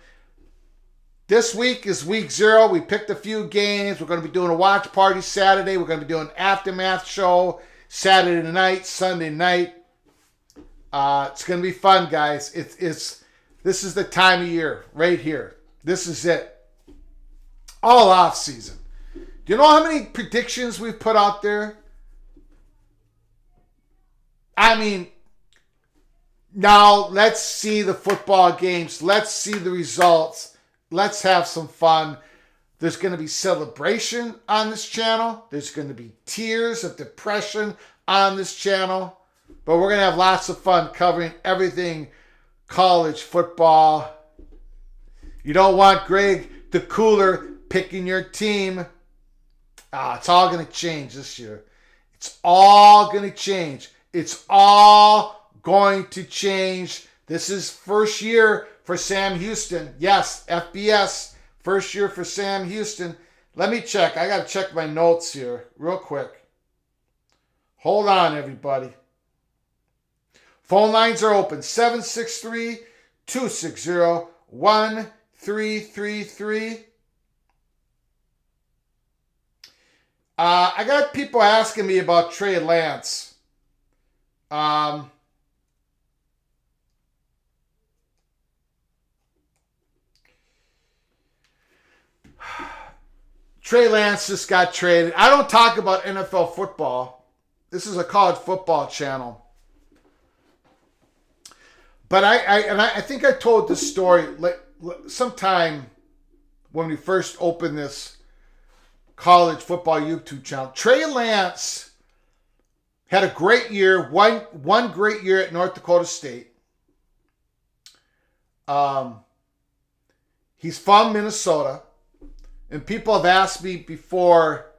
This week is week 0. We picked a few games. We're going to be doing a watch party Saturday. We're going to be doing an aftermath show Saturday night, Sunday night. It's going to be fun, guys. This is the time of year right here. This is it. All off season. Do you know how many predictions we've put out there? I mean, now let's see the football games. Let's see the results. Let's have some fun. There's going to be celebration on this channel. There's going to be tears of depression on this channel. But we're going to have lots of fun covering everything college football. You don't want Greg the Cooler picking your team. It's all going to change this year. It's all going to change. It's all going to change. This is first year for Sam Houston. Yes, FBS. First year for Sam Houston. Let me check. I got to check my notes here real quick. Hold on, everybody. Phone lines are open. 763-260-1333. I got people asking me about Trey Lance. Trey Lance just got traded. I don't talk about NFL football. This is a college football channel. But I think I told this story sometime when we first opened this college football YouTube channel. Trey Lance had a great year, one great year at North Dakota State. He's from Minnesota. And people have asked me before,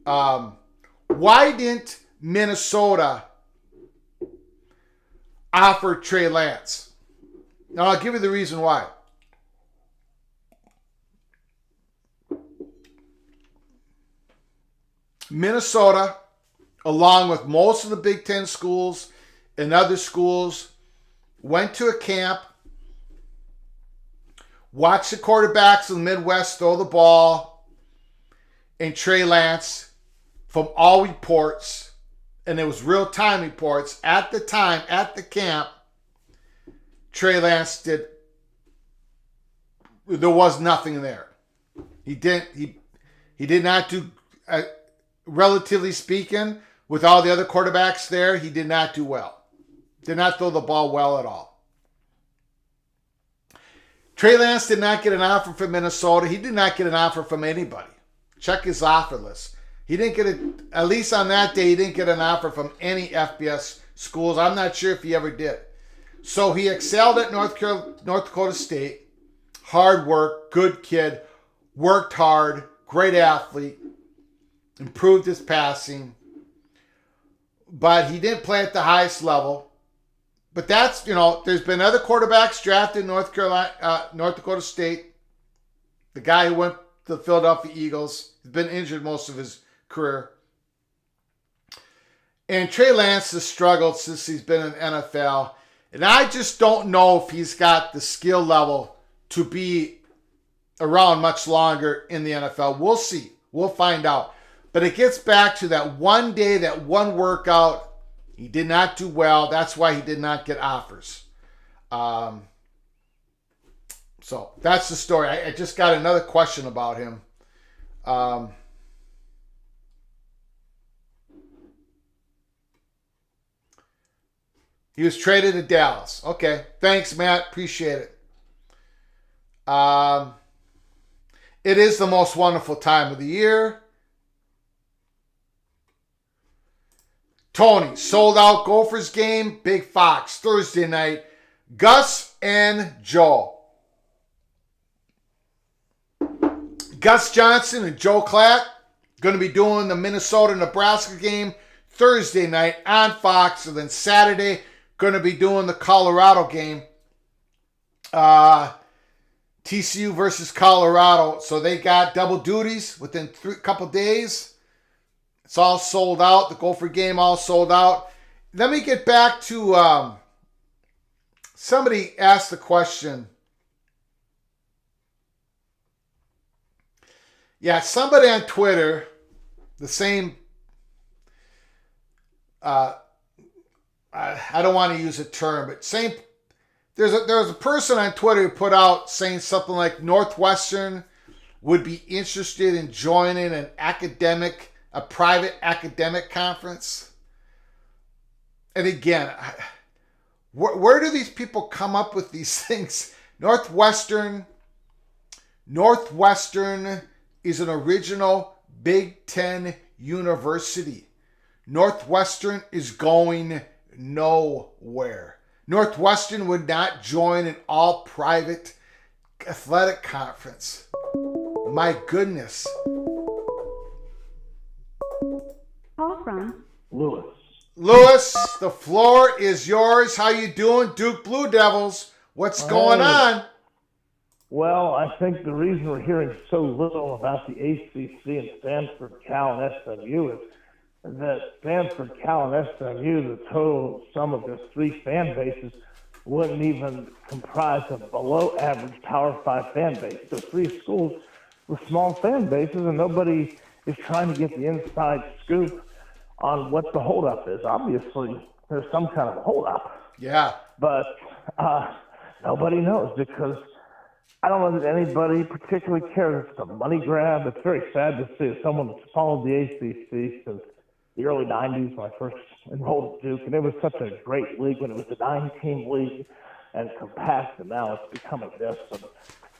why didn't Minnesota offer Trey Lance? Now, I'll give you the reason why. Minnesota, along with most of the Big Ten schools and other schools, went to a camp, watched the quarterbacks in the Midwest throw the ball, and Trey Lance, from all reports, and it was real-time reports, at the time, at the camp, Trey Lance there was nothing there. He He did not do, relatively speaking, with all the other quarterbacks there, he did not do well. Did not throw the ball well at all. Trey Lance did not get an offer from Minnesota. He did not get an offer from anybody. Check his offer list. He didn't get at least on that day, he didn't get an offer from any FBS schools. I'm not sure if he ever did. So he excelled at North Dakota State. Hard work, good kid, worked hard, great athlete, improved his passing. But he didn't play at the highest level. But that's, there's been other quarterbacks drafted in North Dakota State. The guy who went to the Philadelphia Eagles, he's been injured most of his career. And Trey Lance has struggled since he's been in NFL. And I just don't know if he's got the skill level to be around much longer in the NFL. We'll see. We'll find out. But it gets back to that one day, that one workout. He did not do well. That's why he did not get offers. So that's the story. I just got another question about him. He was traded to Dallas. Okay. Thanks, Matt. Appreciate it. It is the most wonderful time of the year. Tony, sold out Gophers game, Big Fox, Thursday night. Gus and Joe. Gus Johnson and Joe Klatt going to be doing the Minnesota-Nebraska game Thursday night on Fox. And then Saturday, going to be doing the Colorado game. TCU versus Colorado. So they got double duties within a couple days. It's all sold out. The Gopher game all sold out. Let me get back to somebody asked the question. Yeah, somebody on Twitter, the same, I don't want to use a term, but same, there was a person on Twitter who put out saying something like Northwestern would be interested in joining a private academic conference. And again, where do these people come up with these things? Northwestern is an original Big Ten university. Northwestern is going nowhere. Northwestern would not join an all-private athletic conference. My goodness. Call from Lewis. Lewis, the floor is yours. How you doing, Duke Blue Devils? What's going on? Well, I think the reason we're hearing so little about the ACC and Stanford, Cal, and SMU is that Stanford, Cal, and SMU, the total sum of their three fan bases, wouldn't even comprise a below-average Power 5 fan base. The three schools with small fan bases, and nobody is trying to get the inside scoop on what the holdup is. Obviously, there's some kind of holdup. Yeah. But nobody knows because I don't know that anybody particularly cares. It's a money grab. It's very sad to see as someone that's followed the ACC since the early 90s when I first enrolled at Duke. And it was such a great league when it was a 9-team league and compact, and now it's becoming this.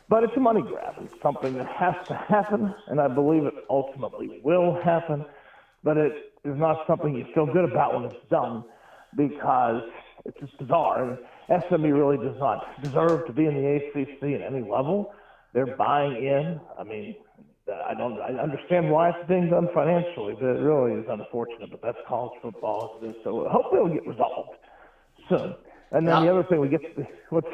But it's a money grab. It's something that has to happen, and I believe it ultimately will happen. But it is not something you feel good about when it's done because it's just bizarre. And SMU really does not deserve to be in the ACC at any level. They're buying in. I mean, I understand why it's being done financially, but it really is unfortunate. But that's college football as it is. So hopefully it'll get resolved soon. And then the other thing but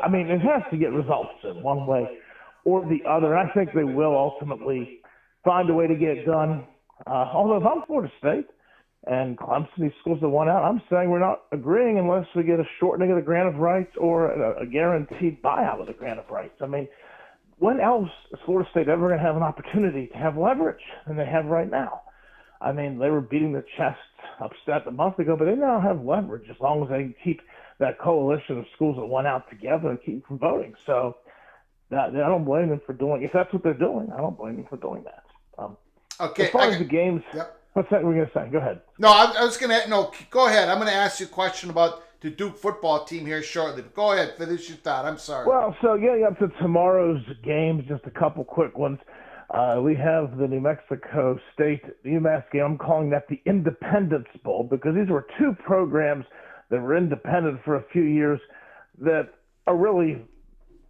I mean, it has to get resolved soon, one way or the other. And I think they will ultimately find a way to get it done. Although if I'm Florida State and Clemson, these schools that won out, I'm saying we're not agreeing unless we get a shortening of the grant of rights or a guaranteed buyout of the grant of rights. I mean, when else is Florida State ever going to have an opportunity to have leverage than they have right now? I mean, they were beating their chests upset a month ago, but they now have leverage as long as they can keep that coalition of schools that won out together and keep from voting. So I don't blame them for doing, if that's what they're doing, I don't blame them for doing that. Okay. As far as the games, Yep. what's that we're going to say? Go ahead. No, I was going to, no, go ahead. I'm going to ask you a question about the Duke football team here shortly. But go ahead, finish your thought. I'm sorry. Well, so getting up to tomorrow's games, just a couple quick ones. We have the New Mexico State UMass game. I'm calling that the Independence Bowl because these were two programs that were independent for a few years that are really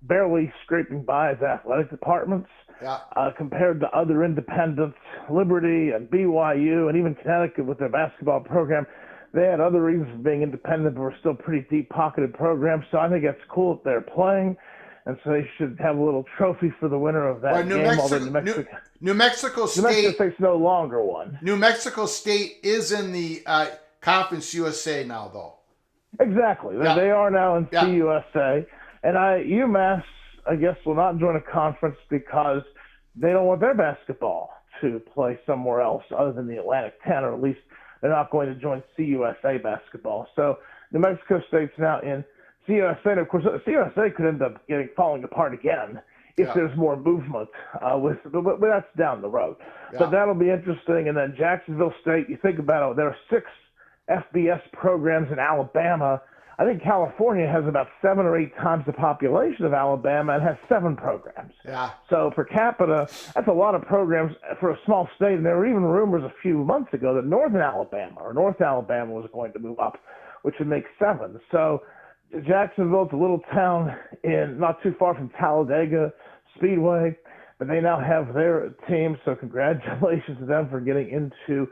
barely scraping by as athletic departments. Yeah. Compared to other independents, Liberty and BYU and even Connecticut with their basketball program, they had other reasons for being independent, but were still pretty deep-pocketed programs. So I think that's cool that they're playing, and so they should have a little trophy for the winner of that Well, game. New Mexico State. New Mexico State's no longer one. New Mexico State is in the Conference USA now, though. Exactly. Yeah. They are now in Yeah. CUSA. And UMass, I guess, will not join a conference because they don't want their basketball to play somewhere else other than the Atlantic 10, or at least they're not going to join CUSA basketball. So New Mexico State's now in CUSA. And, of course, CUSA could end up falling apart again if there's more movement, but that's down the road. Yeah. But that'll be interesting. And then Jacksonville State, you think about it, there are 6 FBS programs in Alabama. I think California has about 7 or 8 times the population of Alabama and has 7 programs. Yeah. So per capita, that's a lot of programs for a small state. And there were even rumors a few months ago that North Alabama was going to move up, which would make 7. So Jacksonville's a little town not too far from Talladega Speedway, but they now have their team. So congratulations to them for getting into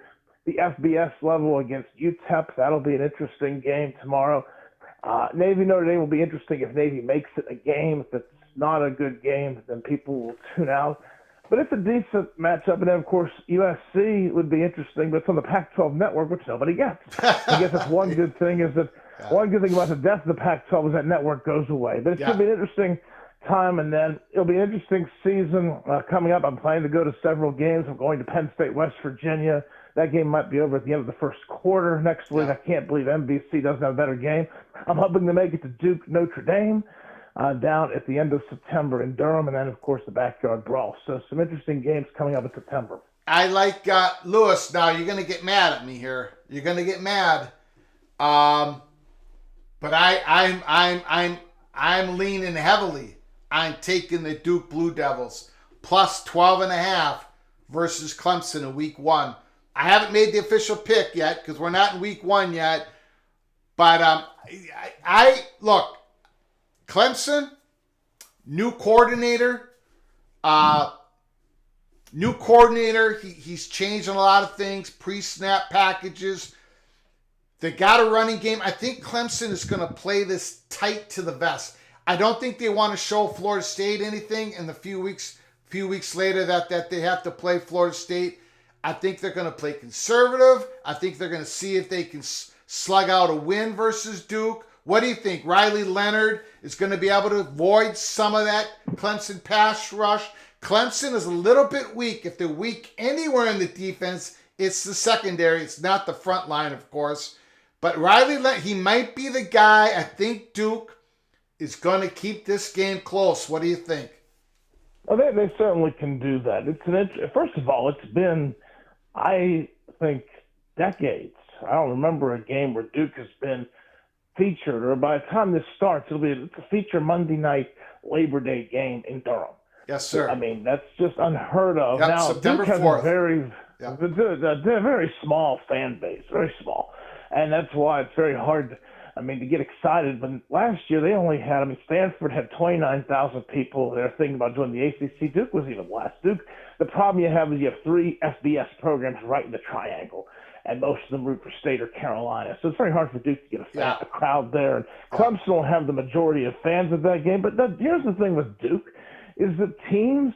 the FBS level against UTEP. That'll be an interesting game tomorrow. Navy Notre Dame will be interesting if Navy makes it a game. If it's not a good game, then people will tune out. But it's a decent matchup. And then, of course, USC would be interesting, but it's on the Pac-12 network, which nobody gets. I guess that's one good thing one good thing about the death of the Pac-12 is that network goes away. But it should be an interesting time, and then it'll be an interesting season coming up. I'm planning to go to several games. I'm going to Penn State, West Virginia. That game might be over at the end of the first quarter next week. I can't believe NBC doesn't have a better game. I'm hoping to make it to Duke Notre Dame down at the end of September in Durham, and then, of course, the Backyard Brawl. So some interesting games coming up in September. I like Lewis. Now you're going to get mad at me here. You're going to get mad, but I'm leaning heavily on taking the Duke Blue Devils plus 12.5 versus Clemson in Week 1. I haven't made the official pick yet because we're not in Week 1 yet. But I look, Clemson, new coordinator. He's changing a lot of things, pre-snap packages. They got a running game. I think Clemson is going to play this tight to the vest. I don't think they want to show Florida State anything in the few weeks later that they have to play Florida State. I think they're going to play conservative. I think they're going to see if they can slug out a win versus Duke. What do you think? Riley Leonard is going to be able to avoid some of that Clemson pass rush. Clemson is a little bit weak. If they're weak anywhere in the defense, it's the secondary. It's not the front line, of course. But Riley Leonard, he might be the guy. I think Duke is going to keep this game close. What do you think? Well, they certainly can do that. First of all, it's been, I think, decades. I don't remember a game where Duke has been featured, or by the time this starts, it's a feature Monday night Labor Day game in Durham. Yes, sir. I mean, that's just unheard of. Yep, now, September Duke has 4th. a very small fan base, very small. And that's why it's very hard to get excited. But last year they only had, Stanford had 29,000 people. They're thinking about joining the ACC. Duke was even less. Duke, the problem you have is you have 3 FBS programs right in the triangle, and most of them root for State or Carolina. So it's very hard for Duke to get a crowd there. And Clemson will have the majority of fans of that game. But here's the thing with Duke is that teams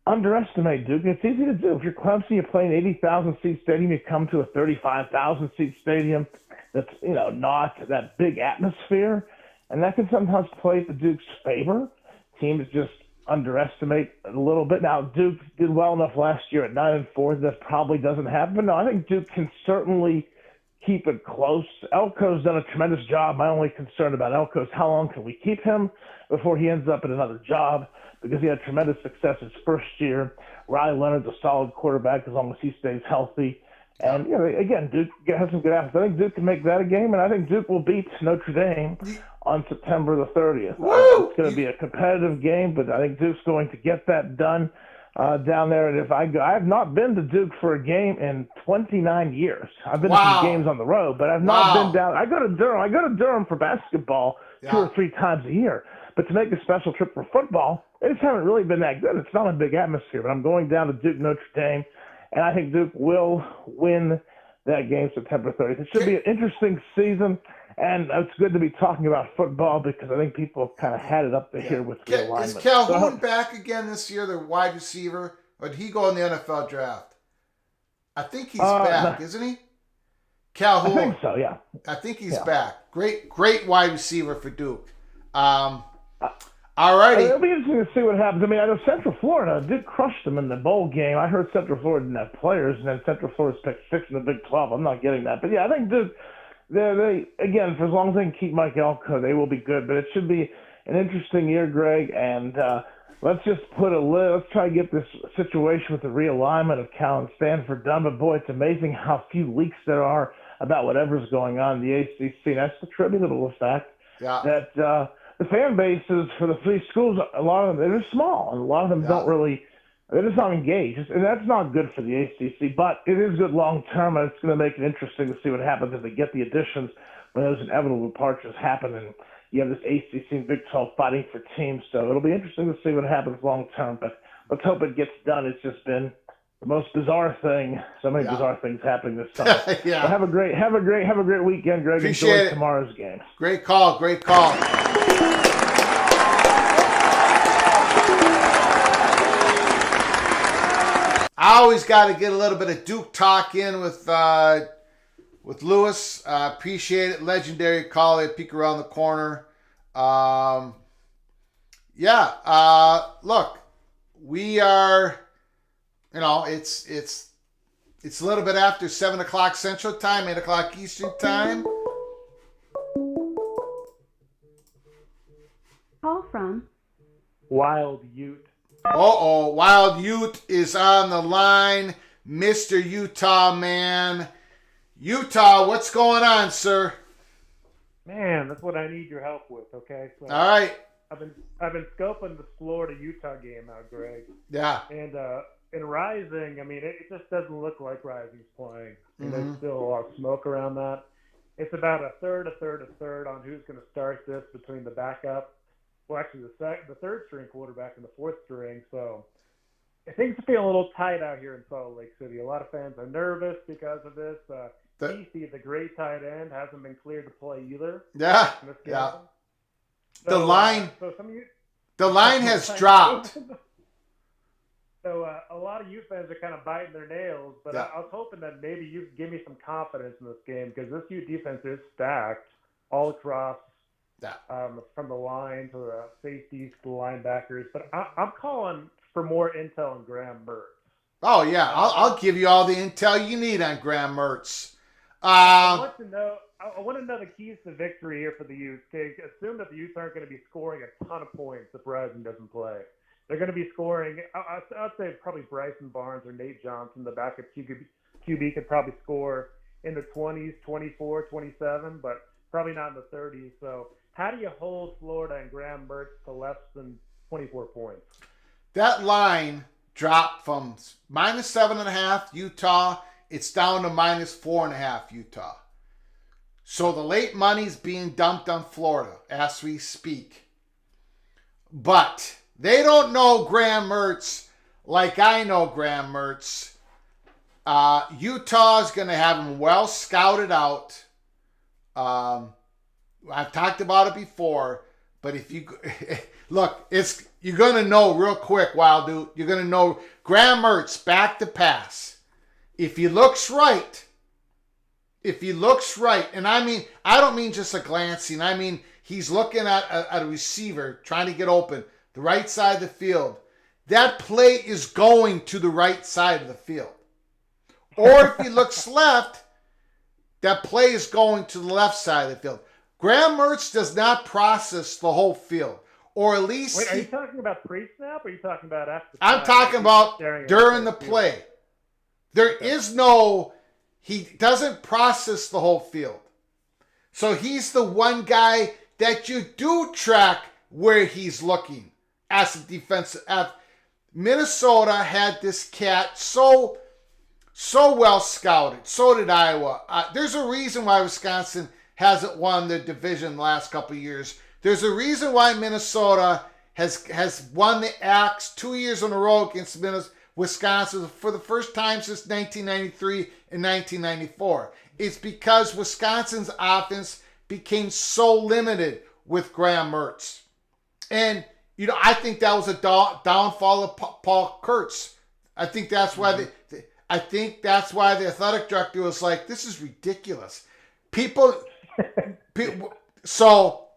underestimate Duke. It's easy to do. If you're Clemson, you play an 80,000-seat stadium, you come to a 35,000-seat stadium that's, not that big atmosphere, and that can sometimes play to Duke's favor. Teams just underestimate a little bit. Now, Duke did well enough last year at 9-4. That probably doesn't happen. But no, I think Duke can certainly keep it close. Elko's done a tremendous job. My only concern about Elko is how long can we keep him before he ends up in another job, because he had tremendous success his first year. Riley Leonard's a solid quarterback as long as he stays healthy. And, again, Duke has some good athletes. I think Duke can make that a game, and I think Duke will beat Notre Dame on September the 30th. It's going to be a competitive game, but I think Duke's going to get that done down there. And I have not been to Duke for a game in 29 years. I've been to some games on the road, but I've not been down. I go to Durham for basketball 2 or 3 times a year. But to make a special trip for football, they just haven't really been that good. It's not a big atmosphere, but I'm going down to Duke Notre Dame. And I think Duke will win that game September 30th. It should be an interesting season, and it's good to be talking about football because I think people have kind of had it up to here with realignment. Is Calhoun back again this year, the wide receiver, or did he go in the NFL draft? I think he's back, isn't he? Calhoun. I think so, yeah. I think he's back. Great wide receiver for Duke. All righty. It'll be interesting to see what happens. I mean, I know Central Florida did crush them in the bowl game. I heard Central Florida didn't have players, and then Central Florida's picked 6 in the Big 12. I'm not getting that. But, I think Duke, they again, for as long as they can keep Mike Elko, they will be good. But it should be an interesting year, Greg, and let's just let's try to get this situation with the realignment of Cal and Stanford done. But, boy, it's amazing how few leaks there are about whatever's going on in the ACC. And that's attributable to the fact that the fan bases for the 3 schools, a lot of them, they're small, and a lot of them they're just not engaged. And that's not good for the ACC, but it is good long-term, and it's going to make it interesting to see what happens if they get the additions when those inevitable departures happen, and you have this ACC and Big 12 fighting for teams. So it'll be interesting to see what happens long-term, but let's hope it gets done. It's just been the most bizarre thing. So many bizarre things happening this summer. Well, have a great weekend, Greg. Enjoy tomorrow's game. Great call. I always got to get a little bit of Duke talk in with Lewis. Appreciate it. Legendary call. They peek around the corner. Look, we are. It's a little bit after 7 o'clock Central Time, 8 o'clock Eastern Time. Call from Wild Ute. Wild Ute is on the line. Mr. Utah man. Utah, what's going on, sir? Man, that's what I need your help with, okay? So all right. I've been scoping the Florida-Utah game out, Greg. Yeah. And in Rising, I mean, it just doesn't look like Rising's playing. There's still a lot of smoke around that. It's about a third on who's going to start this between the backup. Well, actually, the third-string quarterback and the fourth-string. So things feel a little tight out here in Salt Lake City. A lot of fans are nervous because of this. DC, the great tight end, hasn't been cleared to play either. Yeah. So, The line has dropped. So a lot of U fans are kind of biting their nails, but I was hoping that maybe you could give me some confidence in this game because this U defense is stacked all across, from the line to the safeties to the linebackers. But I'm calling for more intel on Graham Mertz. Oh yeah, I'll give you all the intel you need on Graham Mertz. I want to know the keys to victory here for the Utes. Okay, assume that the Utes aren't going to be scoring a ton of points if Rising doesn't play. They're going to be scoring, I'd say probably Bryson Barnes or Nate Johnson, the backup QB, could probably score in the 20s, 24, 27, but probably not in the 30s. So how do you hold Florida and Graham Mertz to less than 24 points? That line dropped from -7.5 Utah. It's down to -4.5 Utah. So the late money's being dumped on Florida as we speak. But they don't know Graham Mertz like I know Graham Mertz. Utah's going to have him well scouted out. I've talked about it before, but if you look, you're going to know real quick, Wild Dude. You're going to know Graham Mertz back to pass. If he looks right, and I don't mean just a glancing. I mean he's looking at a receiver trying to get open. The right side of the field, that play is going to the right side of the field. Or if he looks left, that play is going to the left side of the field. Graham Mertz does not process the whole field, or at least. Wait, are you talking about pre-snap, or are you talking about after? I'm talking about during the play. There is no. He doesn't process the whole field, so he's the one guy that you do track where he's looking as a defensive. Minnesota had this cat so well scouted. So did Iowa. There's a reason why Wisconsin hasn't won the division the last couple of years. There's a reason why Minnesota has won the Axe 2 years in a row against Wisconsin for the first time since 1993 and 1994. It's because Wisconsin's offense became so limited with Graham Mertz. And, I think that was a downfall of Paul Kurtz. I think that's why the athletic director was like, this is ridiculous. People so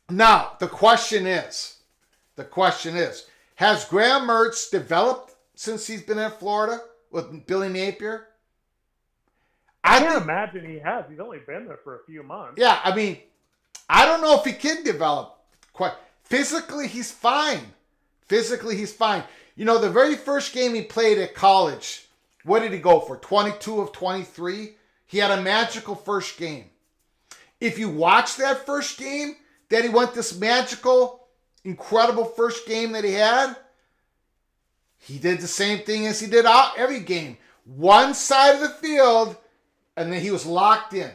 now the question is, has Graham Mertz developed since he's been in Florida with Billy Napier? I can't imagine he has. He's only been there for a few months. Yeah, I mean, I don't know if he can develop quite. Physically, he's fine. The very first game he played at college, what did he go for? 22 of 23? He had a magical first game. If you watch that first game, that he went this magical, incredible first game that he had, he did the same thing as he did every game. One side of the field, and then he was locked in.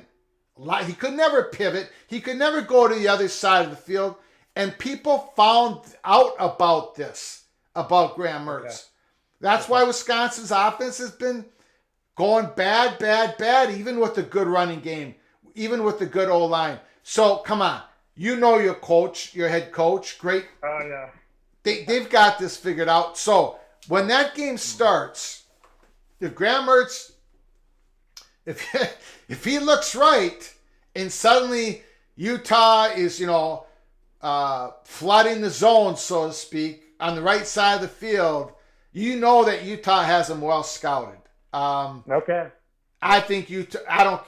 He could never pivot. He could never go to the other side of the field. And people found out about this, about Graham Mertz. Okay. That's why Wisconsin's offense has been going bad, even with a good running game, even with the good O-line. So, come on. Your coach, your head coach, great. Oh, yeah. They've got this figured out. So, when that game starts, if Graham Mertz, if he looks right, and suddenly Utah is, flooding the zone, so to speak, on the right side of the field, that Utah has them well scouted. Okay. I think Utah, I don't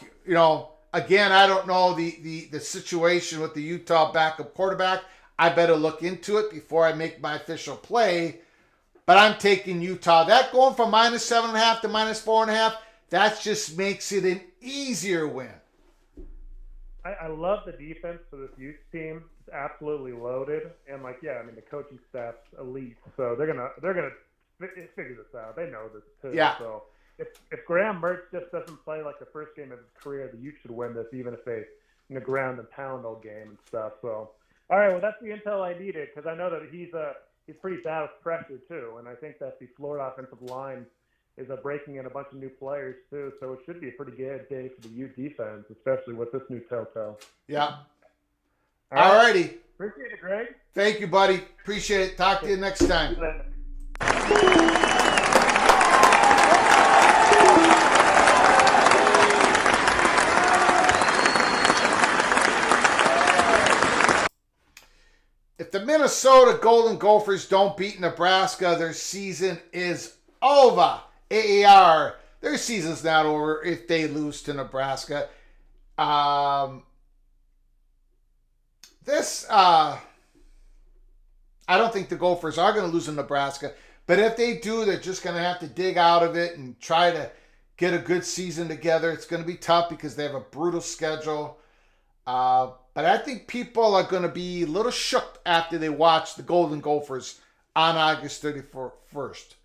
know the situation with the Utah backup quarterback. I better look into it before I make my official play. But I'm taking Utah. That going from -7.5 to -4.5, that just makes it an easier win. I love the defense for this youth team. It's absolutely loaded, and the coaching staff's elite. So they're gonna figure this out. They know this too. Yeah. So if Graham Mertz just doesn't play like the first game of his career, the Utes should win this, even if they ground and pound all game and stuff. So all right, well that's the intel I needed, because I know that he's pretty bad with pressure too, and I think that the Florida offensive line is breaking in a bunch of new players too, so it should be a pretty good day for the U defense, especially with this new Toto. Yeah. All righty. Appreciate it, Greg. Thank you, buddy. Appreciate it. Talk to you next time. If the Minnesota Golden Gophers don't beat Nebraska, their season is over. AAR, their season's not over if they lose to Nebraska. I don't think the Gophers are going to lose in Nebraska, but if they do, they're just going to have to dig out of it and try to get a good season together. It's going to be tough because they have a brutal schedule. But I think people are going to be a little shook after they watch the Golden Gophers on August 31st.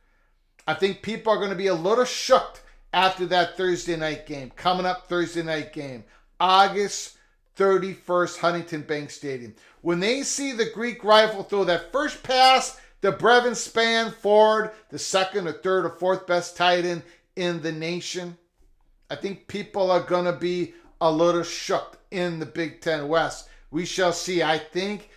I think people are going to be a little shook after that Thursday night game. Coming up Thursday night game, August 31st, Huntington Bank Stadium. When they see the Greek Rifle throw that first pass to Brevin Spann Ford, the second or third or fourth best tight end in the nation, I think people are going to be a little shook in the Big Ten West. We shall see. I think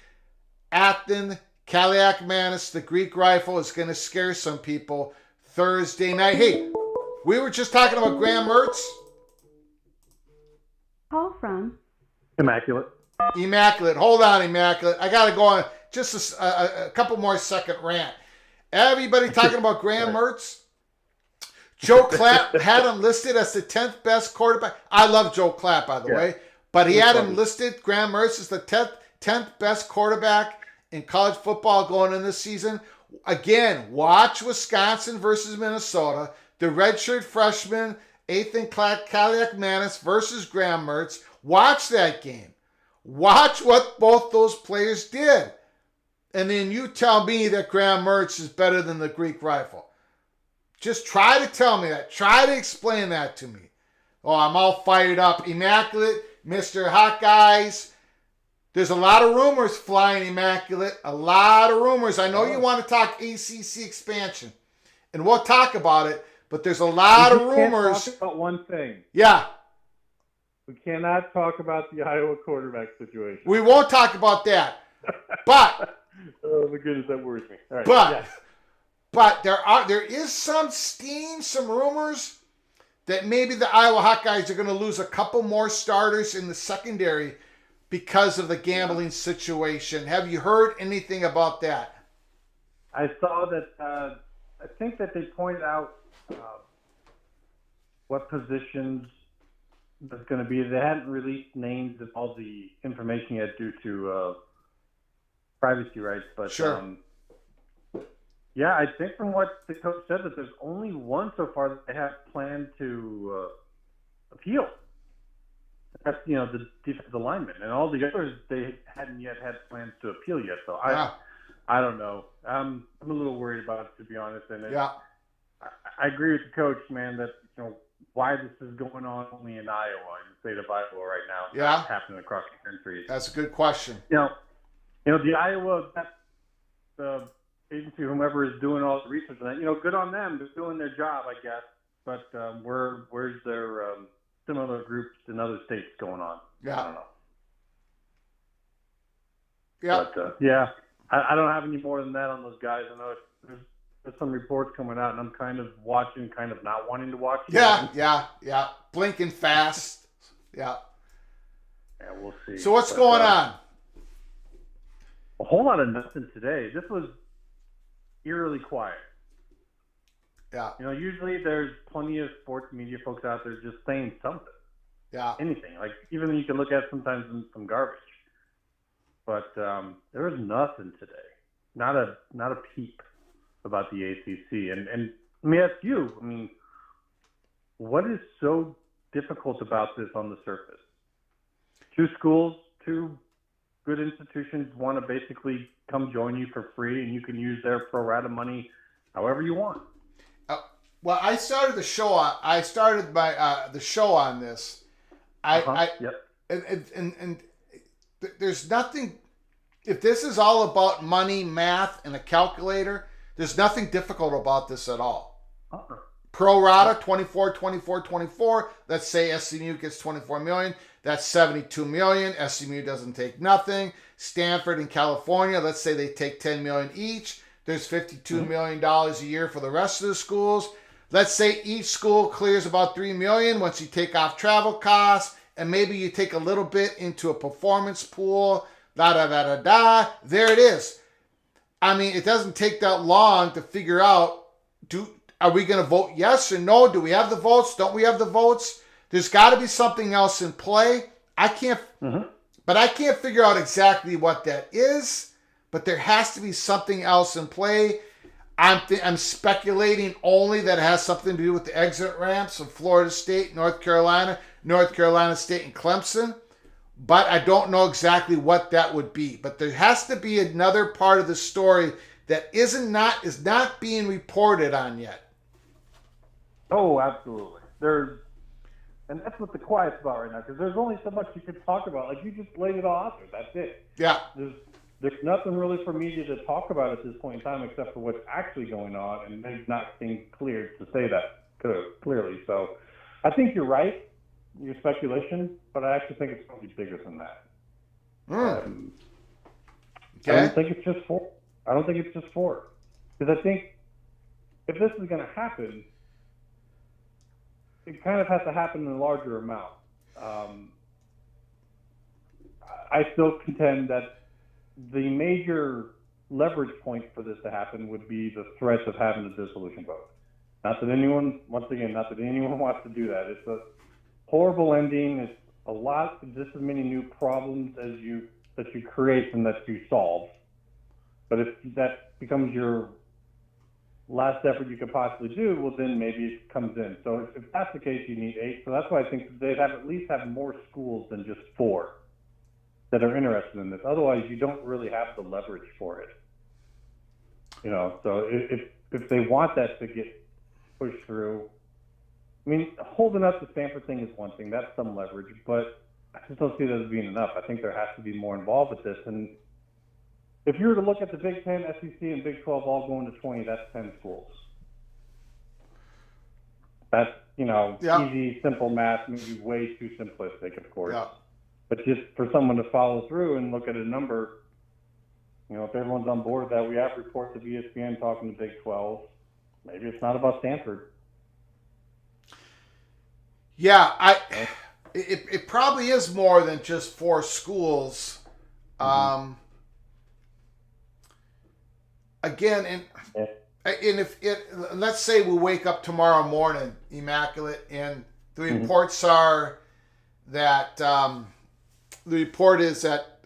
Athens, Kaliakmanis, the Greek Rifle is going to scare some people Thursday night. Hey, we were just talking about Graham Mertz. Call from Immaculate. Hold on, Immaculate. I got to go on just a couple more second rant. Everybody talking about Graham Mertz. Joe Clapp had him listed as the 10th best quarterback. I love Joe Clapp, by the way. But he had him listed, Graham Mertz, as the 10th best quarterback in college football going in this season. Again, watch Wisconsin versus Minnesota. The redshirt freshman, Ethan Kaliak-Manis versus Graham Mertz. Watch that game. Watch what both those players did. And then you tell me that Graham Mertz is better than the Greek Rifle. Just try to tell me that. Try to explain that to me. Oh, I'm all fired up. Immaculate, Mr. Hawkeyes. There's a lot of rumors flying, Immaculate. A lot of rumors. I know you want to talk ACC expansion, and we'll talk about it, but there's a lot of rumors. Can't talk about one thing. Yeah. We cannot talk about the Iowa quarterback situation. We won't talk about that. But oh my goodness, that worries me. All right. But there is some steam, some rumors that maybe the Iowa Hawkeyes are going to lose a couple more starters in the secondary because of the gambling situation. Have you heard anything about that? I saw that. I think that they pointed out what positions there's going to be. They hadn't released names of all the information yet due to privacy rights, but sure. Yeah, I think from what the coach said that there's only one so far that they have planned to appeal. That's, the defensive alignment. And all the others, they hadn't yet had plans to appeal yet. So I don't know. I'm a little worried about it, to be honest. And I agree with the coach, man, that, why this is going on only in Iowa, in the state of Iowa right now. Yeah. It's happening across the country. That's a good question. The Iowa, the agency, whomever is doing all the research on that, good on them. They're doing their job, I guess. But where's their similar groups in other states going on? Yeah. I don't know. Yeah. But, I don't have any more than that on those guys. I know there's some reports coming out, and I'm kind of watching, kind of not wanting to watch. Yeah. Blinking fast. Yeah. Yeah, we'll see. So what's going on? A whole lot of nothing today. This was eerily quiet. Yeah. Usually there's plenty of sports media folks out there just saying something. Yeah. Anything. Like, even you can look at sometimes some garbage. But there was nothing today. Not a peep about the ACC. And let me ask you, what is so difficult about this on the surface? Two schools, two good institutions want to basically come join you for free, and you can use their pro rata money however you want. Well, I started the show on. I started the show on this. And there's nothing. If this is all about money, math, and a calculator, there's nothing difficult about this at all. Pro rata, 24, 24, 24. Let's say SMU gets 24 million. That's 72 million. SMU doesn't take nothing. Stanford and California, let's say they take 10 million each. There's $52 million a year for the rest of the schools. Let's say each school clears about $3 million once you take off travel costs, and maybe you take a little bit into a performance pool. There it is. It doesn't take that long to figure out, are we going to vote yes or no? Do we have the votes? Don't we have the votes? There's got to be something else in play. I can't figure out exactly what that is, but there has to be something else in play. I'm speculating only that it has something to do with the exit ramps of Florida State, North Carolina State, and Clemson. But I don't know exactly what that would be. But there has to be another part of the story that is not being reported on yet. Oh, absolutely. And that's what the quiet's about right now, because there's only so much you can talk about. Like, you just laid it all out there. That's it. Yeah. There's nothing really for media to talk about at this point in time except for what's actually going on, and they've not seen cleared to say that clearly. So I think you're right, your speculation, but I actually think it's going to be bigger than that. Okay. I don't think it's just four. Because I think if this is going to happen, it kind of has to happen in a larger amount. I still contend that the major leverage point for this to happen would be the threats of having a dissolution vote. Not that anyone wants to do that. It's a horrible ending. It's just as many new problems that you create and that you solve. But if that becomes your last effort you could possibly do, well, then maybe it comes in. So if that's the case, you need 8. So that's why I think they'd at least have more schools than just 4 that are interested in this. Otherwise, you don't really have the leverage for it. So if they want that to get pushed through, I mean, holding up the Stanford thing is one thing. That's some leverage, but I just don't see that as being enough. I think there has to be more involved with this. And if you were to look at the Big 10, SEC, and Big 12 all going to 20, that's 10 schools. That's, easy, simple math, maybe way too simplistic, of course. Yeah. But just for someone to follow through and look at a number, if everyone's on board with that, we have reports of ESPN talking to Big 12. Maybe it's not about Stanford. Yeah, it probably is more than just 4 schools. Again, and if let's say we wake up tomorrow morning immaculate, and the reports are that the report is that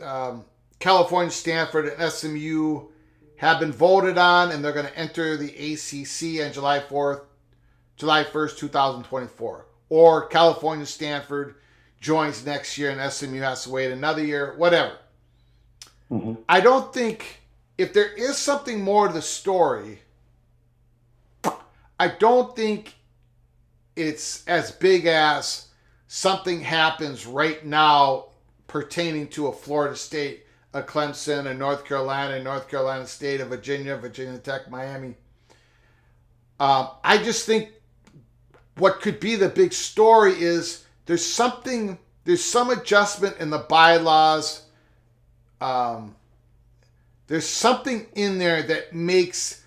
California, Stanford, and SMU have been voted on, and they're going to enter the ACC on July 1st, 2024. Or California, Stanford joins next year, and SMU has to wait another year, whatever. I don't think, if there is something more to the story, I don't think it's as big as something happens right now pertaining to a Florida State, a Clemson, a North Carolina State, a Virginia Tech, Miami. I just think what could be the big story is there's some adjustment in the bylaws. There's something in there that makes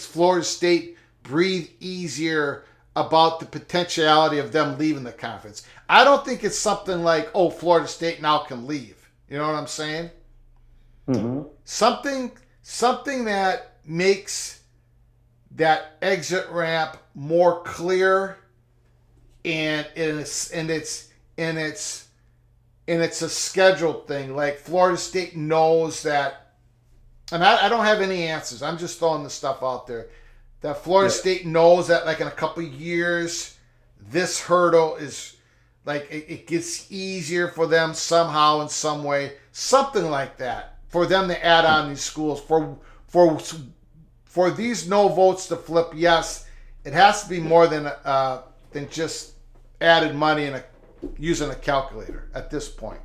Florida State breathe easier about the potentiality of them leaving the conference. I don't think it's something like, Florida State now can leave. You know what I'm saying? Something that makes that exit ramp more clear, and it's a scheduled thing. Like Florida State knows that, and I don't have any answers. I'm just throwing this stuff out there. That Florida State knows that, like, in a couple of years, this hurdle is like it gets easier for them somehow in some way, something like that, for them to add on these schools. For these no votes to flip, yes, it has to be more than just added money and using a calculator at this point.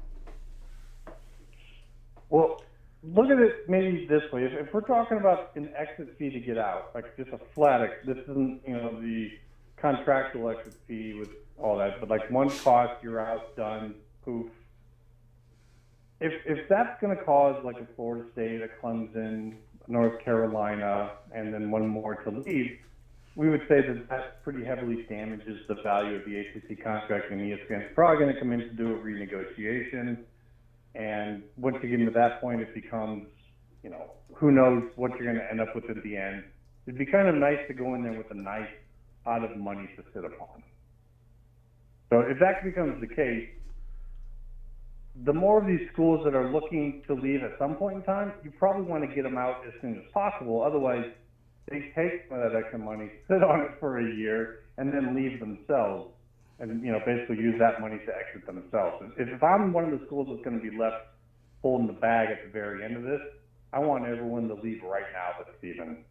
Well, look at it maybe this way. If we're talking about an exit fee to get out, like just a flat exit, this isn't, the contractual exit fee with all that, but like one cost, you're out, done, poof. If that's going to cause like a Florida State, a Clemson, North Carolina, and then one more to leave, we would say that pretty heavily damages the value of the ACC contract, and ESPN's probably going to come in to do a renegotiation. And once you get into that point, it becomes, who knows what you're going to end up with at the end. It'd be kind of nice to go in there with a nice pot of money to sit upon. So if that becomes the case, the more of these schools that are looking to leave at some point in time, you probably want to get them out as soon as possible. Otherwise, they take some of that extra money, sit on it for a year, and then leave themselves, and basically use that money to exit themselves. If I'm one of the schools that's going to be left holding the bag at the very end of this, I want everyone to leave right now. But Stephen,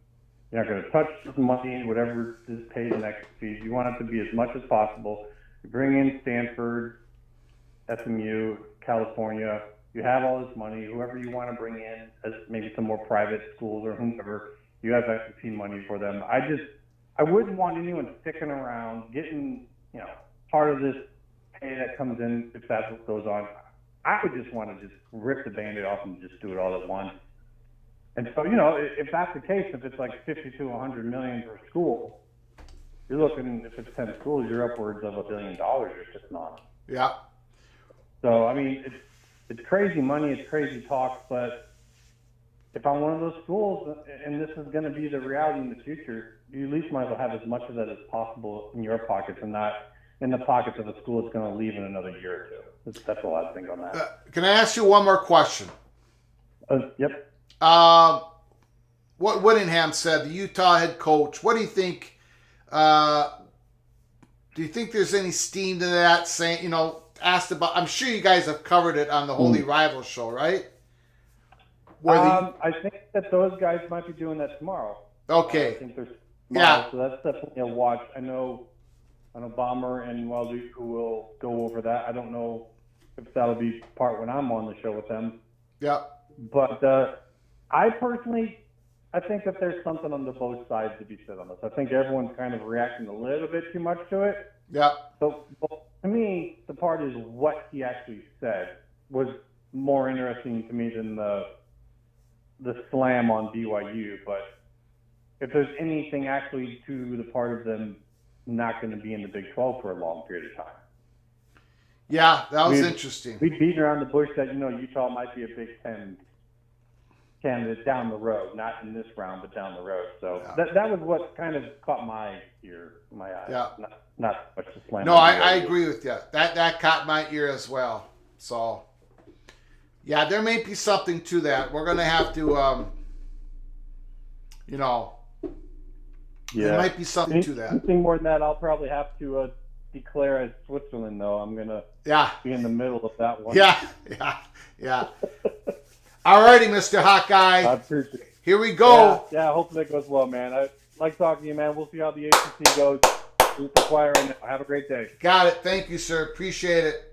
you're not going to touch the money, whatever is paid in exit fees. You want it to be as much as possible. You bring in Stanford, SMU, California. You have all this money. Whoever you want to bring in, as maybe some more private schools or whomever, you have extra fee money for them. I wouldn't want anyone sticking around, getting part of this pay that comes in if that's what goes on. I would just want to just rip the Band-Aid off and just do it all at once. And so, if that's the case, if it's like 50 to 100 million per school, you're looking, if it's 10 schools, you're upwards of $1 billion you're sitting on. Yeah. So, I mean, it's crazy money, it's crazy talk, but if I'm one of those schools, and this is going to be the reality in the future, you at least might as well have as much of that as possible in your pockets and not in the pockets of a school that's going to leave in another year or two. That's all I think on that. Can I ask you one more question? Yep. What Whittingham said, the Utah head coach, what do you think? Do you think there's any steam to that? Saying, asked about, I'm sure you guys have covered it on the Holy Rivals show, right? I think that those guys might be doing that tomorrow. Okay. I think there's Yeah. So that's definitely a watch. I know Bomber and Weldy who will go over that. I don't know if that'll be part when I'm on the show with them. Yeah. But I personally, I think that there's something on both sides to be said on this. I think everyone's kind of reacting a little bit too much to it. Yeah. So to me, the part is what he actually said was more interesting to me than the slam on BYU. But if there's anything actually to the part of them not going to be in the Big 12 for a long period of time. Yeah, that was interesting. We've beaten around the bush that, Utah might be a Big 10 candidate down the road, not in this round, but down the road. So that was what kind of caught my eye. Yeah. Not much to slam. No, I agree with you. That caught my ear as well. So, yeah, there may be something to that. We're going to have to, there might be something to that. Anything more than that, I'll probably have to declare as Switzerland, though. I'm going to be in the middle of that one. Yeah. All righty, Mr. Hawkeye. I appreciate it. Here we go. Yeah, hopefully it goes well, man. I like talking to you, man. We'll see how the ACC goes. We'll be quiet right now. Have a great day. Got it. Thank you, sir. Appreciate it.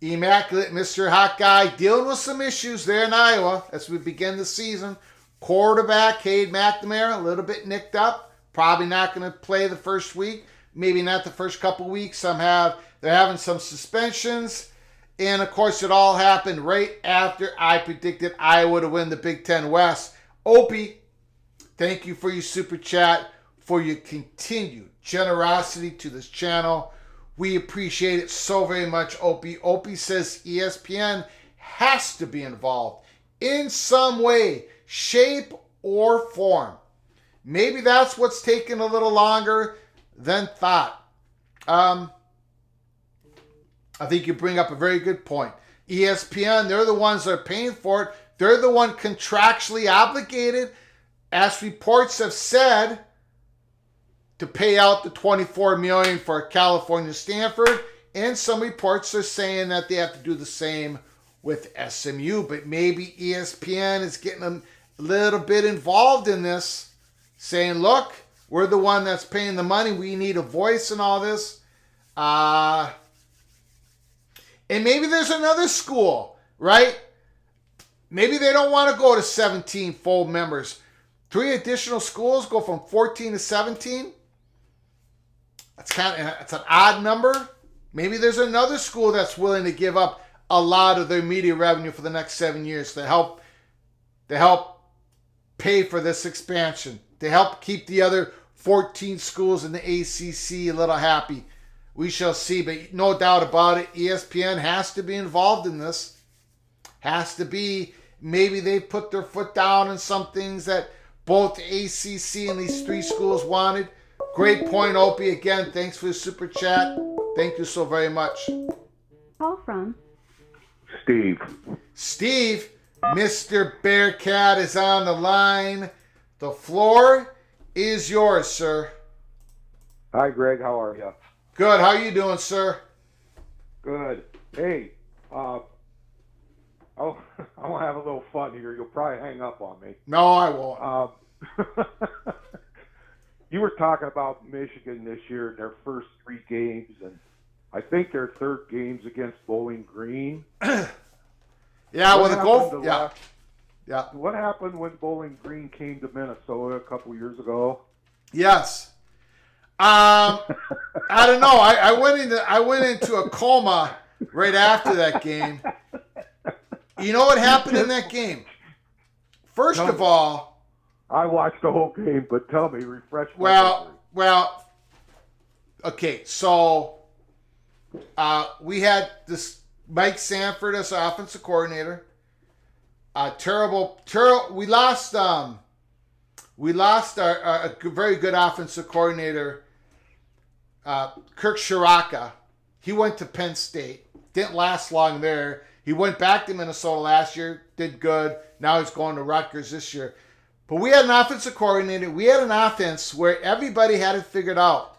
Immaculate Mr. Hawkeye dealing with some issues there in Iowa as we begin the season. Quarterback Cade McNamara, a little bit nicked up. Probably not going to play the first week. Maybe not the first couple weeks. They're having some suspensions. And, of course, it all happened right after I predicted Iowa to win the Big Ten West. Opie, thank you for your super chat, for your continued generosity to this channel. We appreciate it so very much, Opie. Opie says ESPN has to be involved in some way, shape, or form. Maybe that's what's taking a little longer than thought. I think you bring up a very good point. ESPN, they're the ones that are paying for it. They're the one contractually obligated, as reports have said, to pay out the $24 million for California Stanford, and some reports are saying that they have to do the same with SMU. But maybe ESPN is getting a little bit involved in this, saying, "Look, we're the one that's paying the money. We need a voice in all this." And maybe there's another school, right? Maybe they don't want to go to 17 full members. 3 additional schools go from 14 to 17. That's an odd number. Maybe there's another school that's willing to give up a lot of their media revenue for the next 7 years to help pay for this expansion, to help keep the other 14 schools in the ACC a little happy. We shall see, but no doubt about it, ESPN has to be involved in this. Has to be. Maybe they put their foot down on some things that both the ACC and these 3 schools wanted. Great point, Opie. Again, thanks for the super chat. Thank you so very much. Call from Steve, Mr. Bearcat is on the line. The floor is yours, sir. Hi, Greg. How are you? Good. How are you doing, sir? Good. Hey, I want to have a little fun here. You'll probably hang up on me. No, I won't. You were talking about Michigan this year in their first 3 games, and I think their 3rd game's against Bowling Green. Yeah, well, the Gophers. Yeah. What happened when Bowling Green came to Minnesota a couple years ago? Yes. I don't know. I went into a coma right after that game. You know what happened in that game? First of all, I watched the whole game, but tell me, refresh my memory. Okay, so we had this Mike Sanford as our offensive coordinator. Terrible. We lost our a very good offensive coordinator, Kirk Shiraka. He went to Penn State. Didn't last long there. He went back to Minnesota last year. Did good. Now he's going to Rutgers this year. But we had an offensive coordinator. We had an offense where everybody had it figured out.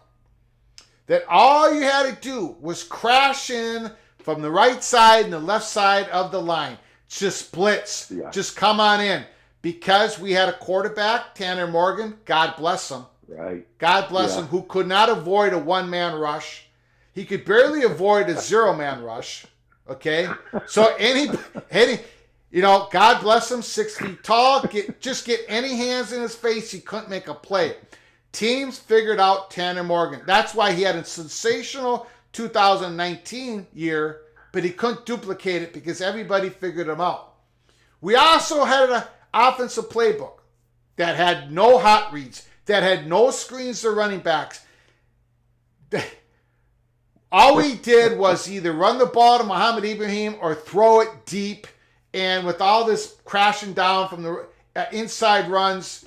That all you had to do was crash in from the right side and the left side of the line. Just blitz. Yeah. Just come on in. Because we had a quarterback, Tanner Morgan, God bless him. Right. God bless him, who could not avoid a one-man rush. He could barely avoid a zero-man rush. Okay? So any God bless him, 6 feet tall, just get any hands in his face, he couldn't make a play. Teams figured out Tanner Morgan. That's why he had a sensational 2019 year, but he couldn't duplicate it because everybody figured him out. We also had an offensive playbook that had no hot reads, that had no screens to running backs. All we did was either run the ball to Muhammad Ibrahim or throw it deep. And with all this crashing down from the inside runs,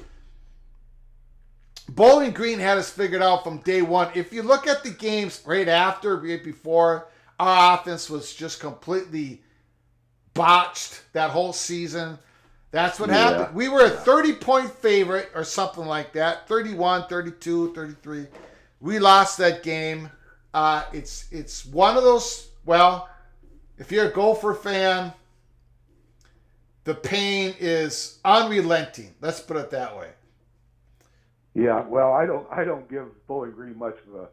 Bowling Green had us figured out from day one. If you look at the games right after, right before, our offense was just completely botched that whole season. That's what happened. We were a 30-point favorite or something like that, 31, 32, 33. We lost that game. It's one of those, well, if you're a Gopher fan, the pain is unrelenting. Let's put it that way. Yeah, well, I don't give Bowling Green much of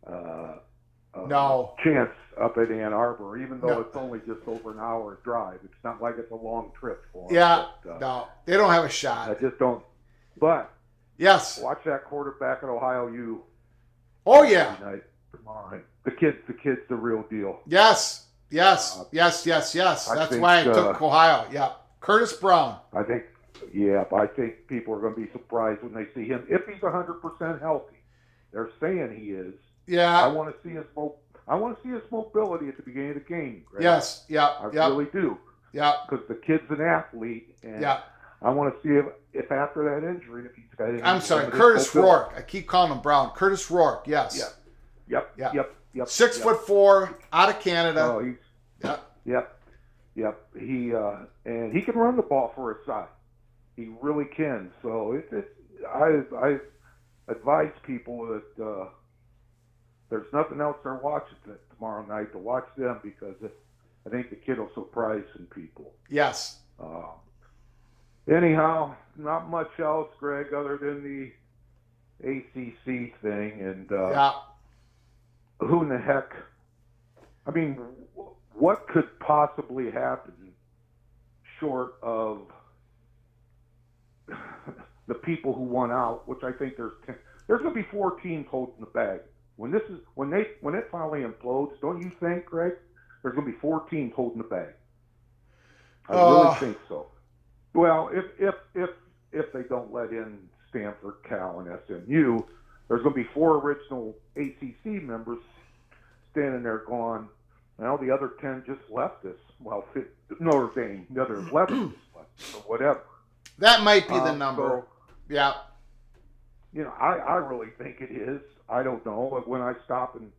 a chance up at Ann Arbor, even though it's only just over an hour drive. It's not like it's a long trip for them. Yeah, no, they don't have a shot. I just don't. But yes, watch that quarterback at Ohio U. Oh yeah, night, tomorrow night. The kid's the real deal. Yes. That's why I took Ohio. Yeah, Curtis Brown. I think people are going to be surprised when they see him if he's 100% healthy. They're saying he is. Yeah. I want to see his mobility at the beginning of the game. Greg. Yes. Yeah. I really do. Yeah. Because the kid's an athlete, and I want to see if after that injury, if he's got any. I'm sorry, Curtis Rourke. I keep calling him Brown. Curtis Rourke. Yes. Yep. 6'4", out of Canada. Oh, he's. Yep. He and he can run the ball for his size. He really can. So I advise people that there's nothing else they're watching tomorrow night to watch them, because I think the kid will surprise some people. Yes. Anyhow, not much else, Greg, other than the ACC thing, and who in the heck? I mean, what could possibly happen short of the people who won out, which I think there's going to be 4 teams holding the bag. When it finally implodes, don't you think, Greg? There's going to be 4 teams holding the bag. I really think so. Well, if they don't let in Stanford, Cal, and SMU, there's going to be 4 original ACC members standing there going, well, the other 10 just left us. Well, Notre Dame, the other 11 just left us, or whatever. That might be the number. So, I really think it is. I don't know. But when I stop and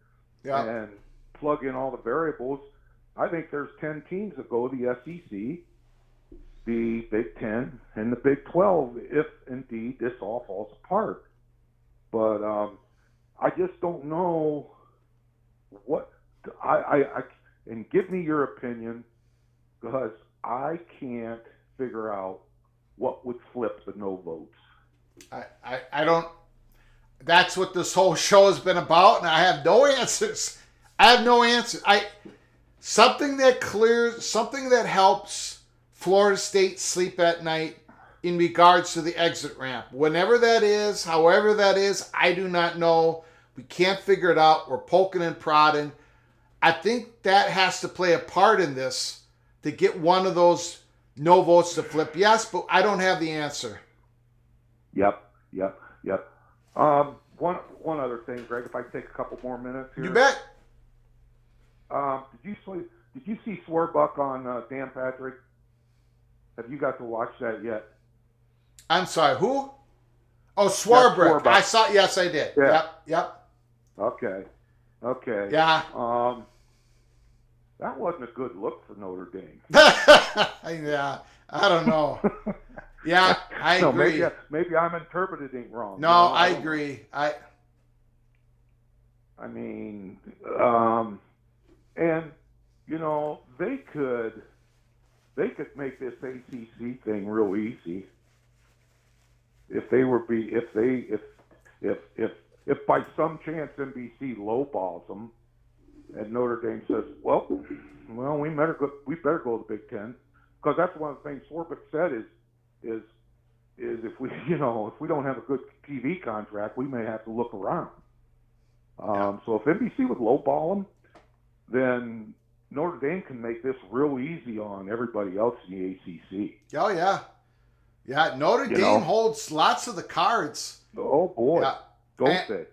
plug in all the variables, I think there's 10 teams that go to the SEC, the Big Ten, and the Big 12, if indeed this all falls apart. But I just don't know what and give me your opinion, because I can't figure out what would flip the no votes. I don't. That's what this whole show has been about, and I have no answers. Something that helps Florida State sleep at night in regards to the exit ramp. Whenever that is, however that is, I do not know. We can't figure it out. We're poking and prodding. I think that has to play a part in this to get one of those no votes to flip. Yes, but I don't have the answer. Yep. One other thing, Greg, if I take a couple more minutes here. You bet. Did you see Swerbuck on Dan Patrick? Have you got to watch that yet? I'm sorry, who? Oh, Swarbrick. Swarbrick. I saw. Yes, I did. Yeah. Yep. Okay. Yeah. That wasn't a good look for Notre Dame. Yeah. I don't know. Yeah, I agree. Maybe I'm interpreting wrong. No, I agree. I mean, and they could make this ACC thing real easy if by some chance NBC lowballs them and Notre Dame says, well, we better go to the Big Ten, because that's one of the things Swarbrick said is if we don't have a good TV contract, we may have to look around. So if NBC would lowball them, then Notre Dame can make this real easy on everybody else in the ACC. Oh yeah, Notre Dame holds lots of the cards. Oh boy, don't they?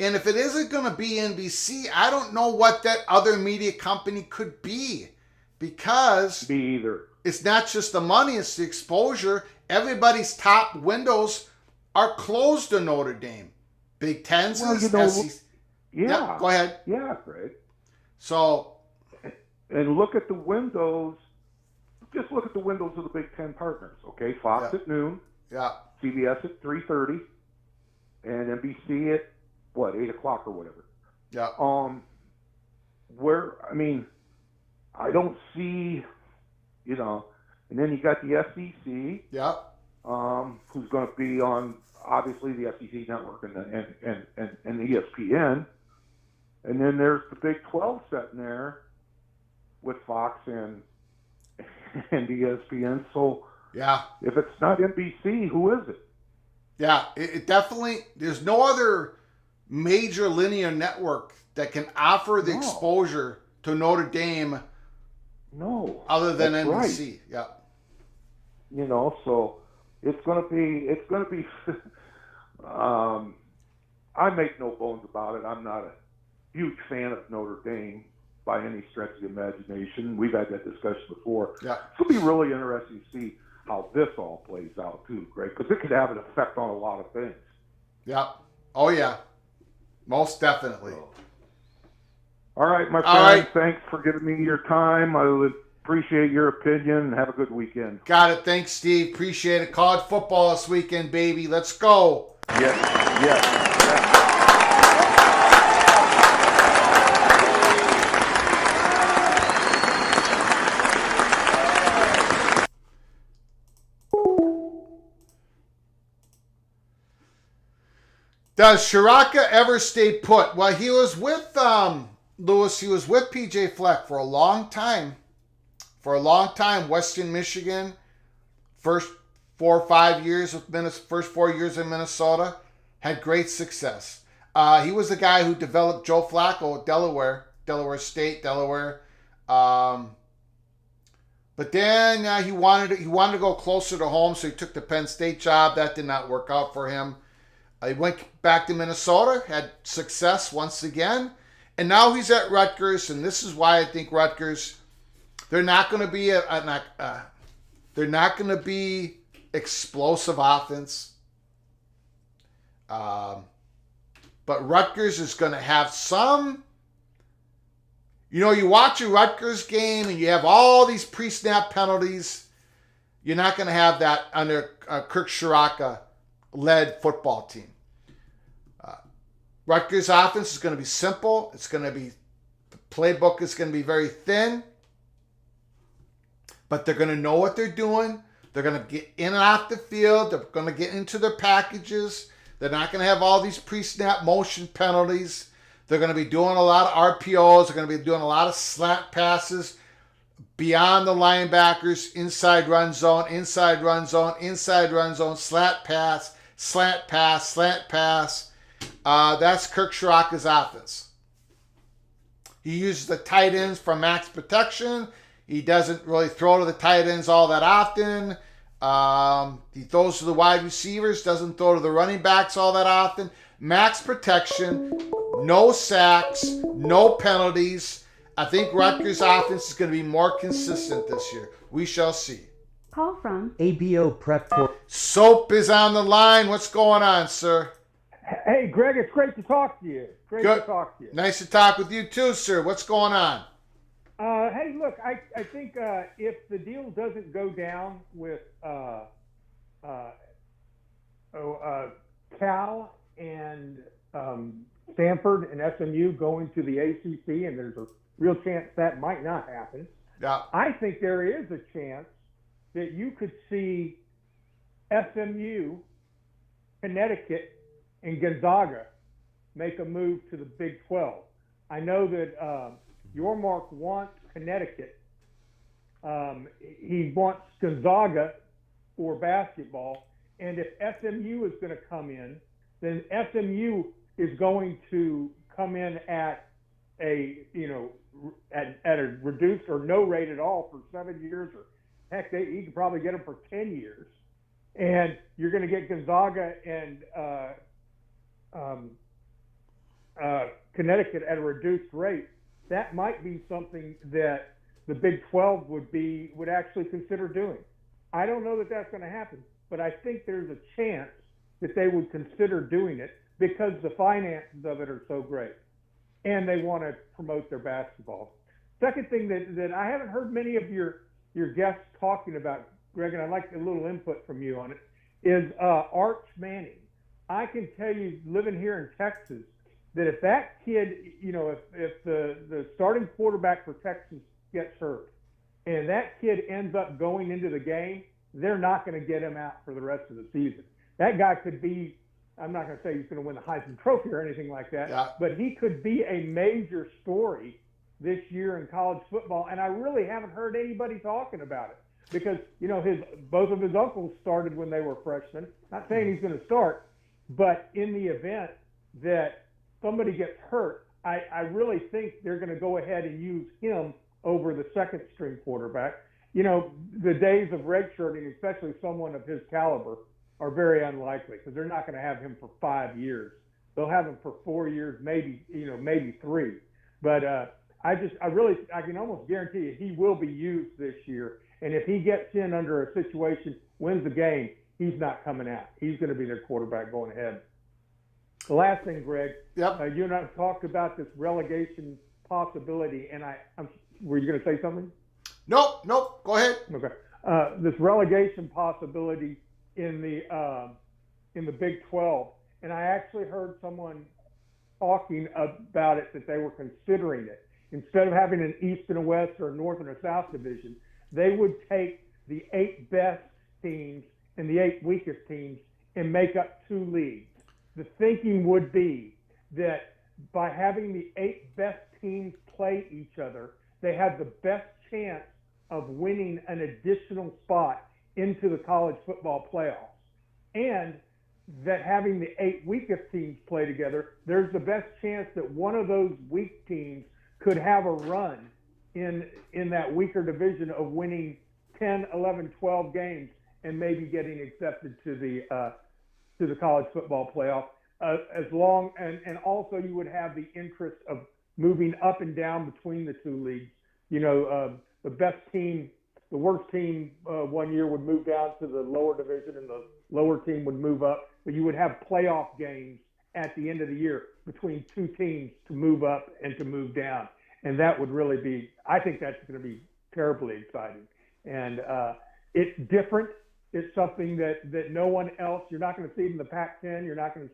And if it isn't going to be NBC, I don't know what that other media company could be, because Me either. It's not just the money; it's the exposure. Everybody's top windows are closed to Notre Dame. Big Tens, SEC. Yeah. Go ahead. Yeah, Greg. So, and look at the windows. Just look at the windows of the Big Ten partners. Okay, Fox at noon. Yeah. CBS at 3:30, and NBC at 8 o'clock or whatever. Yeah. I don't see, and then you got the SEC. Yeah. Who's going to be on obviously the SEC network and ESPN, and then there's the Big 12 sitting there with Fox and ESPN. So yeah, if it's not NBC, who is it? Yeah, it definitely. There's no other major linear network that can offer the exposure to Notre Dame. No, other than NBC. Right. Yeah. So it's going to be. I make no bones about it. I'm not a huge fan of Notre Dame by any stretch of the imagination. We've had that discussion before. Yeah. It's going to be really interesting to see how this all plays out too, Greg, because it could have an effect on a lot of things. Yeah. Oh yeah. Most definitely. All right, my friend. All right. Thanks for giving me your time. I would appreciate your opinion. Have a good weekend. Got it. Thanks, Steve. Appreciate it. College football this weekend, baby. Let's go. Yes. Does Shiraka ever stay put? Well, he was with Lewis. He was with PJ Fleck for a long time. Western Michigan, first 4 or 5 years of first 4 years in Minnesota, had great success. He was the guy who developed Joe Flacco at Delaware State. But then he wanted to go closer to home, so he took the Penn State job. That did not work out for him. He went back to Minnesota, had success once again, and now he's at Rutgers. And this is why I think Rutgers, they're not going to be explosive offense. But Rutgers is going to have some. You watch a Rutgers game and you have all these pre-snap penalties. You're not going to have that under Kirk Shiraka-led football team. Rutgers' offense is going to be simple. It's going to be, the playbook is going to be very thin. But they're going to know what they're doing. They're going to get in and off the field. They're going to get into their packages. They're not going to have all these pre-snap motion penalties. They're going to be doing a lot of RPOs. They're going to be doing a lot of slant passes beyond the linebackers, inside run zone, slant pass. That's Kirk Shiraka's offense. He uses the tight ends for max protection. He doesn't really throw to the tight ends all that often. He throws to the wide receivers, doesn't throw to the running backs all that often. Max protection, no sacks, no penalties. I think Rutgers' offense is going to be more consistent this year. We shall see. Call from ABO prep for. Soap is on the line. What's going on, sir? Hey, Greg, it's great to talk to you. Great Good. to talk to you. Nice to talk with you too, sir. What's going on? Hey, look, I think if the deal doesn't go down with Cal and Stanford and SMU going to the ACC, and there's a real chance that might not happen, Yeah. I think there is a chance that you could see SMU, Connecticut, and Gonzaga make a move to the Big 12. I know that Yormark wants Connecticut. He wants Gonzaga for basketball. And if SMU is going to come in, then SMU is going to come in at a, at a reduced or no rate at all for 7 years, or heck, you could probably get them for 10 years. And you're going to get Gonzaga and Connecticut at a reduced rate. That might be something that the Big 12 would actually consider doing. I don't know that that's going to happen, but I think there's a chance that they would consider doing it because the finances of it are so great, and they want to promote their basketball. Second thing that I haven't heard many of your guests talking about, Greg, and I'd like a little input from you on it, is Arch Manning. I can tell you, living here in Texas, that if that kid, if the starting quarterback for Texas gets hurt and that kid ends up going into the game, they're not going to get him out for the rest of the season. That guy could be, I'm not going to say he's going to win the Heisman Trophy or anything like that, Yeah. but he could be a major story this year in college football. And I really haven't heard anybody talking about it because, both of his uncles started when they were freshmen. Not saying he's going to start, but in the event that somebody gets hurt, I really think they're going to go ahead and use him over the second string quarterback. The days of redshirting, especially someone of his caliber, are very unlikely because they're not going to have him for 5 years. They'll have him for 4 years, maybe 3. But I can almost guarantee you he will be used this year. And if he gets in under a situation, wins the game, he's not coming out. He's going to be their quarterback going ahead. The last thing, Greg, Yep. you and I have talked about this relegation possibility, and were you going to say something? Nope. Go ahead. Okay. This relegation possibility in the Big 12, and I actually heard someone talking about it, that they were considering it. Instead of having an East and a West or a North and a South division, they would take the 8 best teams and the 8 weakest teams and make up 2 leagues. The thinking would be that by having the 8 best teams play each other, they have the best chance of winning an additional spot into the college football playoffs. And that having the 8 weakest teams play together, there's the best chance that one of those weak teams could have a run in that weaker division of winning 10, 11, 12 games and maybe getting accepted to the college football playoff. And also you would have the interest of moving up and down between the 2 leagues. The best team, the worst team 1 year would move down to the lower division and the lower team would move up. But you would have playoff games at the end of the year between 2 teams to move up and to move down. And that would really be, I think that's going to be terribly exciting. And it's different. It's something that no one else, you're not going to see it in the Pac-10. You're not going to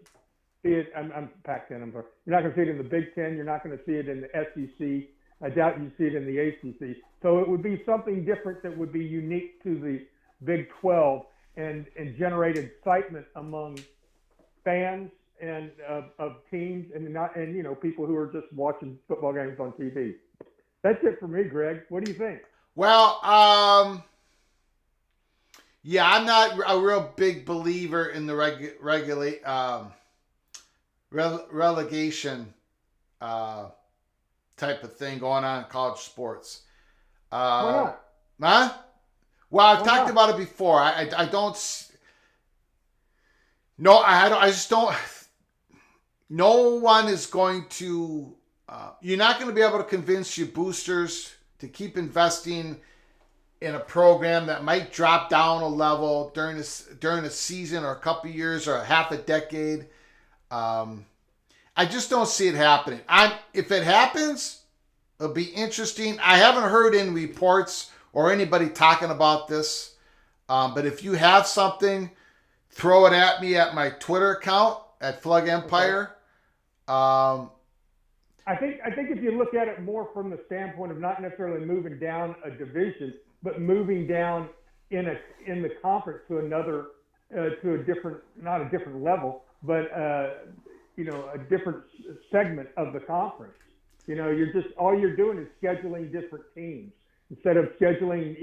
see it, I'm Pac-10, I'm sorry. You're not going to see it in the Big 10. You're not going to see it in the SEC. I doubt you see it in the ACC. So it would be something different that would be unique to the Big 12 and generate excitement among fans and of teams and people who are just watching football games on TV. That's it for me, Greg. What do you think? Well, yeah, I'm not a real big believer in the relegation type of thing going on in college sports. Why not? Huh? Well, I've Why talked not? about it before. I don't. No, I just don't. No one is going to You're not going to be able to convince your boosters to keep investing in a program that might drop down a level during a season or a couple of years or a half a decade. I just don't see it happening. If it happens, it'll be interesting. I haven't heard any reports or anybody talking about this. But if you have something, throw it at me at my Twitter account at Flug Empire. Okay. I think if you look at it more from the standpoint of not necessarily moving down a division, but moving down in the conference to another to a different, not a different level, but a different segment of the conference. All you're doing is scheduling different teams instead of scheduling.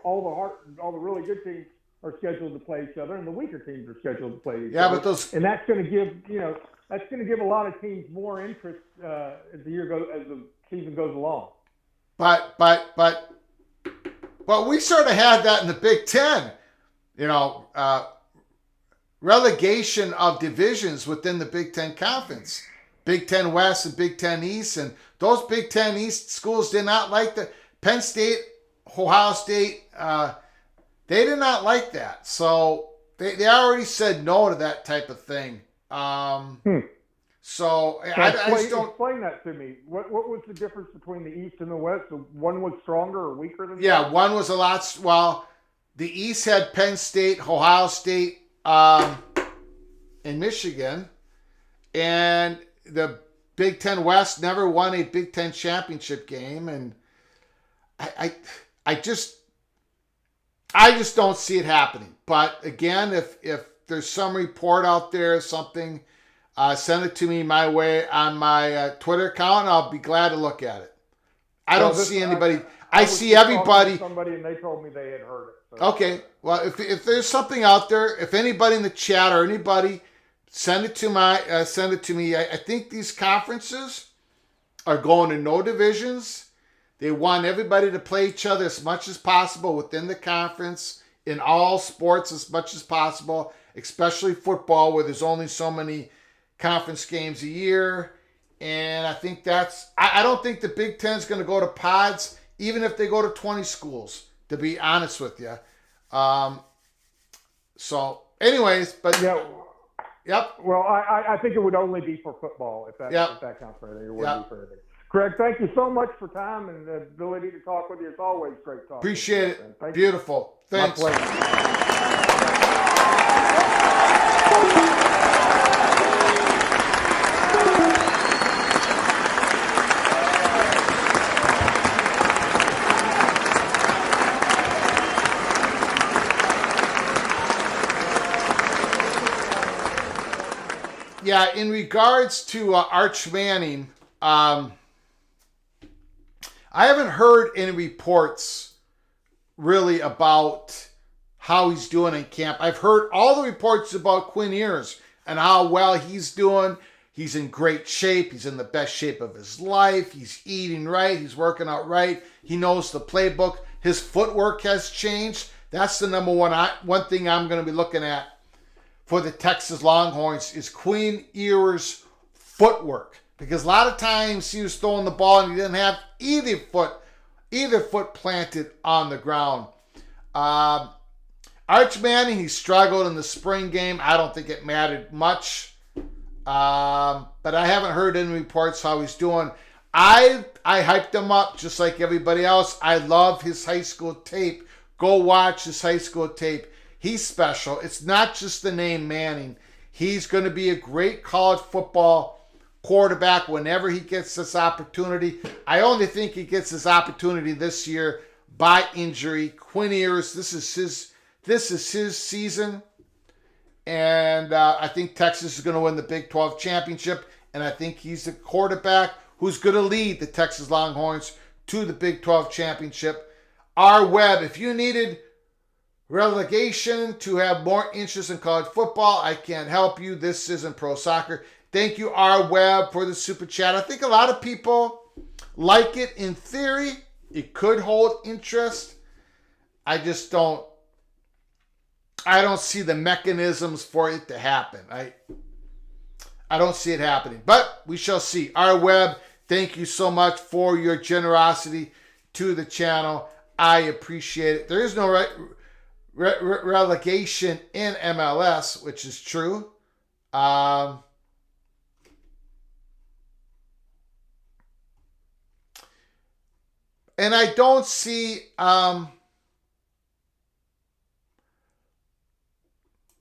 All the really good teams are scheduled to play each other, and the weaker teams are scheduled to play each other. And that's going to give a lot of teams more interest as the season goes along. But we sort of had that in the Big Ten, relegation of divisions within the Big Ten Conference, Big Ten West and Big Ten East, and those Big Ten East schools did not like the Penn State, Ohio State. They did not like that, so they already said no to that type of thing. So I just don't explain that to me. What was the difference between the East and the West? So one was stronger or weaker than the other? One was a lot. Well, the East had Penn State, Ohio State, and Michigan, and the Big Ten West never won a Big Ten championship game, and I just don't see it happening. But again, if there's some report out there, something. Send it to me my way on my Twitter account, and I'll be glad to look at it. I don't see anybody. I see everybody. Somebody, and they told me they had heard it. So. Okay. Well, if there's something out there, if anybody in the chat or anybody, send it to me. I think these conferences are going to no divisions. They want everybody to play each other as much as possible within the conference in all sports as much as possible, especially football, where there's only so many conference games a year. And I think I don't think the Big Ten is going to go to pods, even if they go to 20 schools, to be honest with you. So anyways, but yeah. Yep. Well, I think it would only be for football if that counts for anything. It wouldn't be for anything. Craig, thank you so much for time and the ability to talk with you. It's always great talking. Appreciate it. Beautiful. Thanks. My pleasure. Yeah, in regards to Arch Manning, I haven't heard any reports really about how he's doing in camp. I've heard all the reports about Quinn Ewers and how well he's doing. He's in great shape. He's in the best shape of his life. He's eating right. He's working out right. He knows the playbook. His footwork has changed. That's the number one thing I'm going to be looking at for the Texas Longhorns is Quinn Ewers' footwork. Because a lot of times he was throwing the ball and he didn't have either foot planted on the ground. Arch Manning, he struggled in the spring game. I don't think it mattered much. But I haven't heard any reports how he's doing. I hyped him up just like everybody else. I love his high school tape. Go watch his high school tape. He's special. It's not just the name Manning. He's going to be a great college football quarterback whenever he gets this opportunity. I only think he gets this opportunity this year by injury. Quinn Ewers, this is his season. And I think Texas is going to win the Big 12 championship. And I think he's the quarterback who's going to lead the Texas Longhorns to the Big 12 championship. R. Webb, if you needed relegation to have more interest in college football, I can't help you. This isn't pro soccer. Thank you, R. Webb, for the super chat. I think a lot of people like it in theory. It could hold interest. I don't see the mechanisms for it to happen. I don't see it happening. But we shall see. Our Webb, thank you so much for your generosity to the channel. I appreciate it. There is no relegation in MLS, which is true. And I don't see... I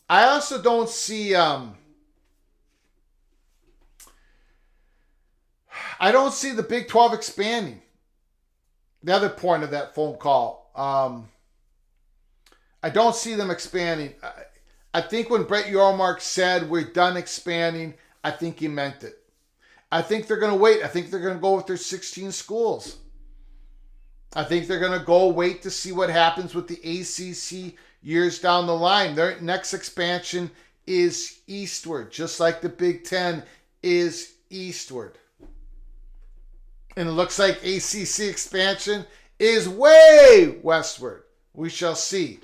also don't see... I don't see the Big 12 expanding. The other point of that phone call. I don't see them expanding. I think when Brett Yormark said we're done expanding, I think he meant it. I think they're going to wait. I think they're going to go with their 16 schools. I think they're going to go wait to see what happens with the ACC years down the line. Their next expansion is eastward, just like the Big Ten is eastward. And it looks like ACC expansion is way westward. We shall see.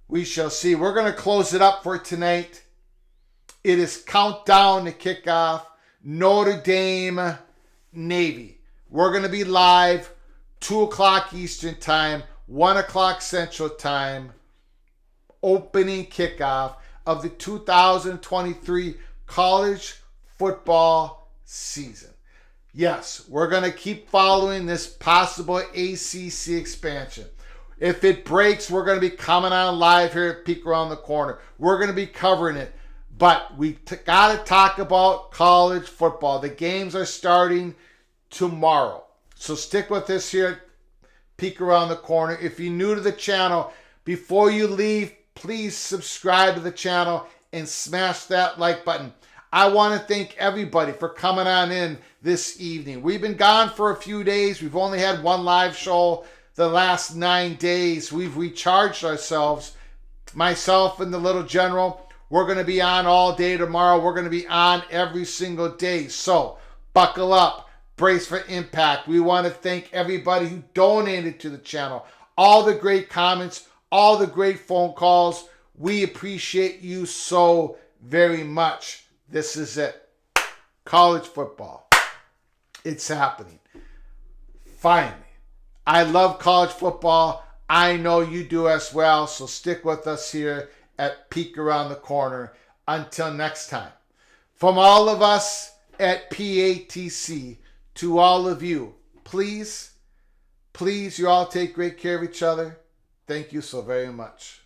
We shall see. We're going to close it up for tonight. It is countdown to kickoff. Notre Dame, Navy. We're going to be live 2 o'clock Eastern Time, 1 o'clock Central Time. Opening kickoff of the 2023 college football season. Yes, we're going to keep following this possible ACC expansion. If it breaks, we're going to be coming on live here at Peek Around the Corner. We're going to be covering it. But we got to talk about college football. The games are starting tomorrow. So stick with us here at Peek Around the Corner. If you're new to the channel, before you leave, please subscribe to the channel and smash that like button. I want to thank everybody for coming on in this evening. We've been gone for a few days. We've only had one live show the last 9 days. We've recharged ourselves. Myself and the little general, we're going to be on all day tomorrow. We're going to be on every single day. So buckle up. Brace for impact. We want to thank everybody who donated to the channel. All the great comments, all the great phone calls. We appreciate you so very much. This is it. College football. It's happening. Finally. I love college football. I know you do as well. So stick with us here at Peek Around the Corner. Until next time. From all of us at PATC to all of you, please, you all take great care of each other. Thank you so very much.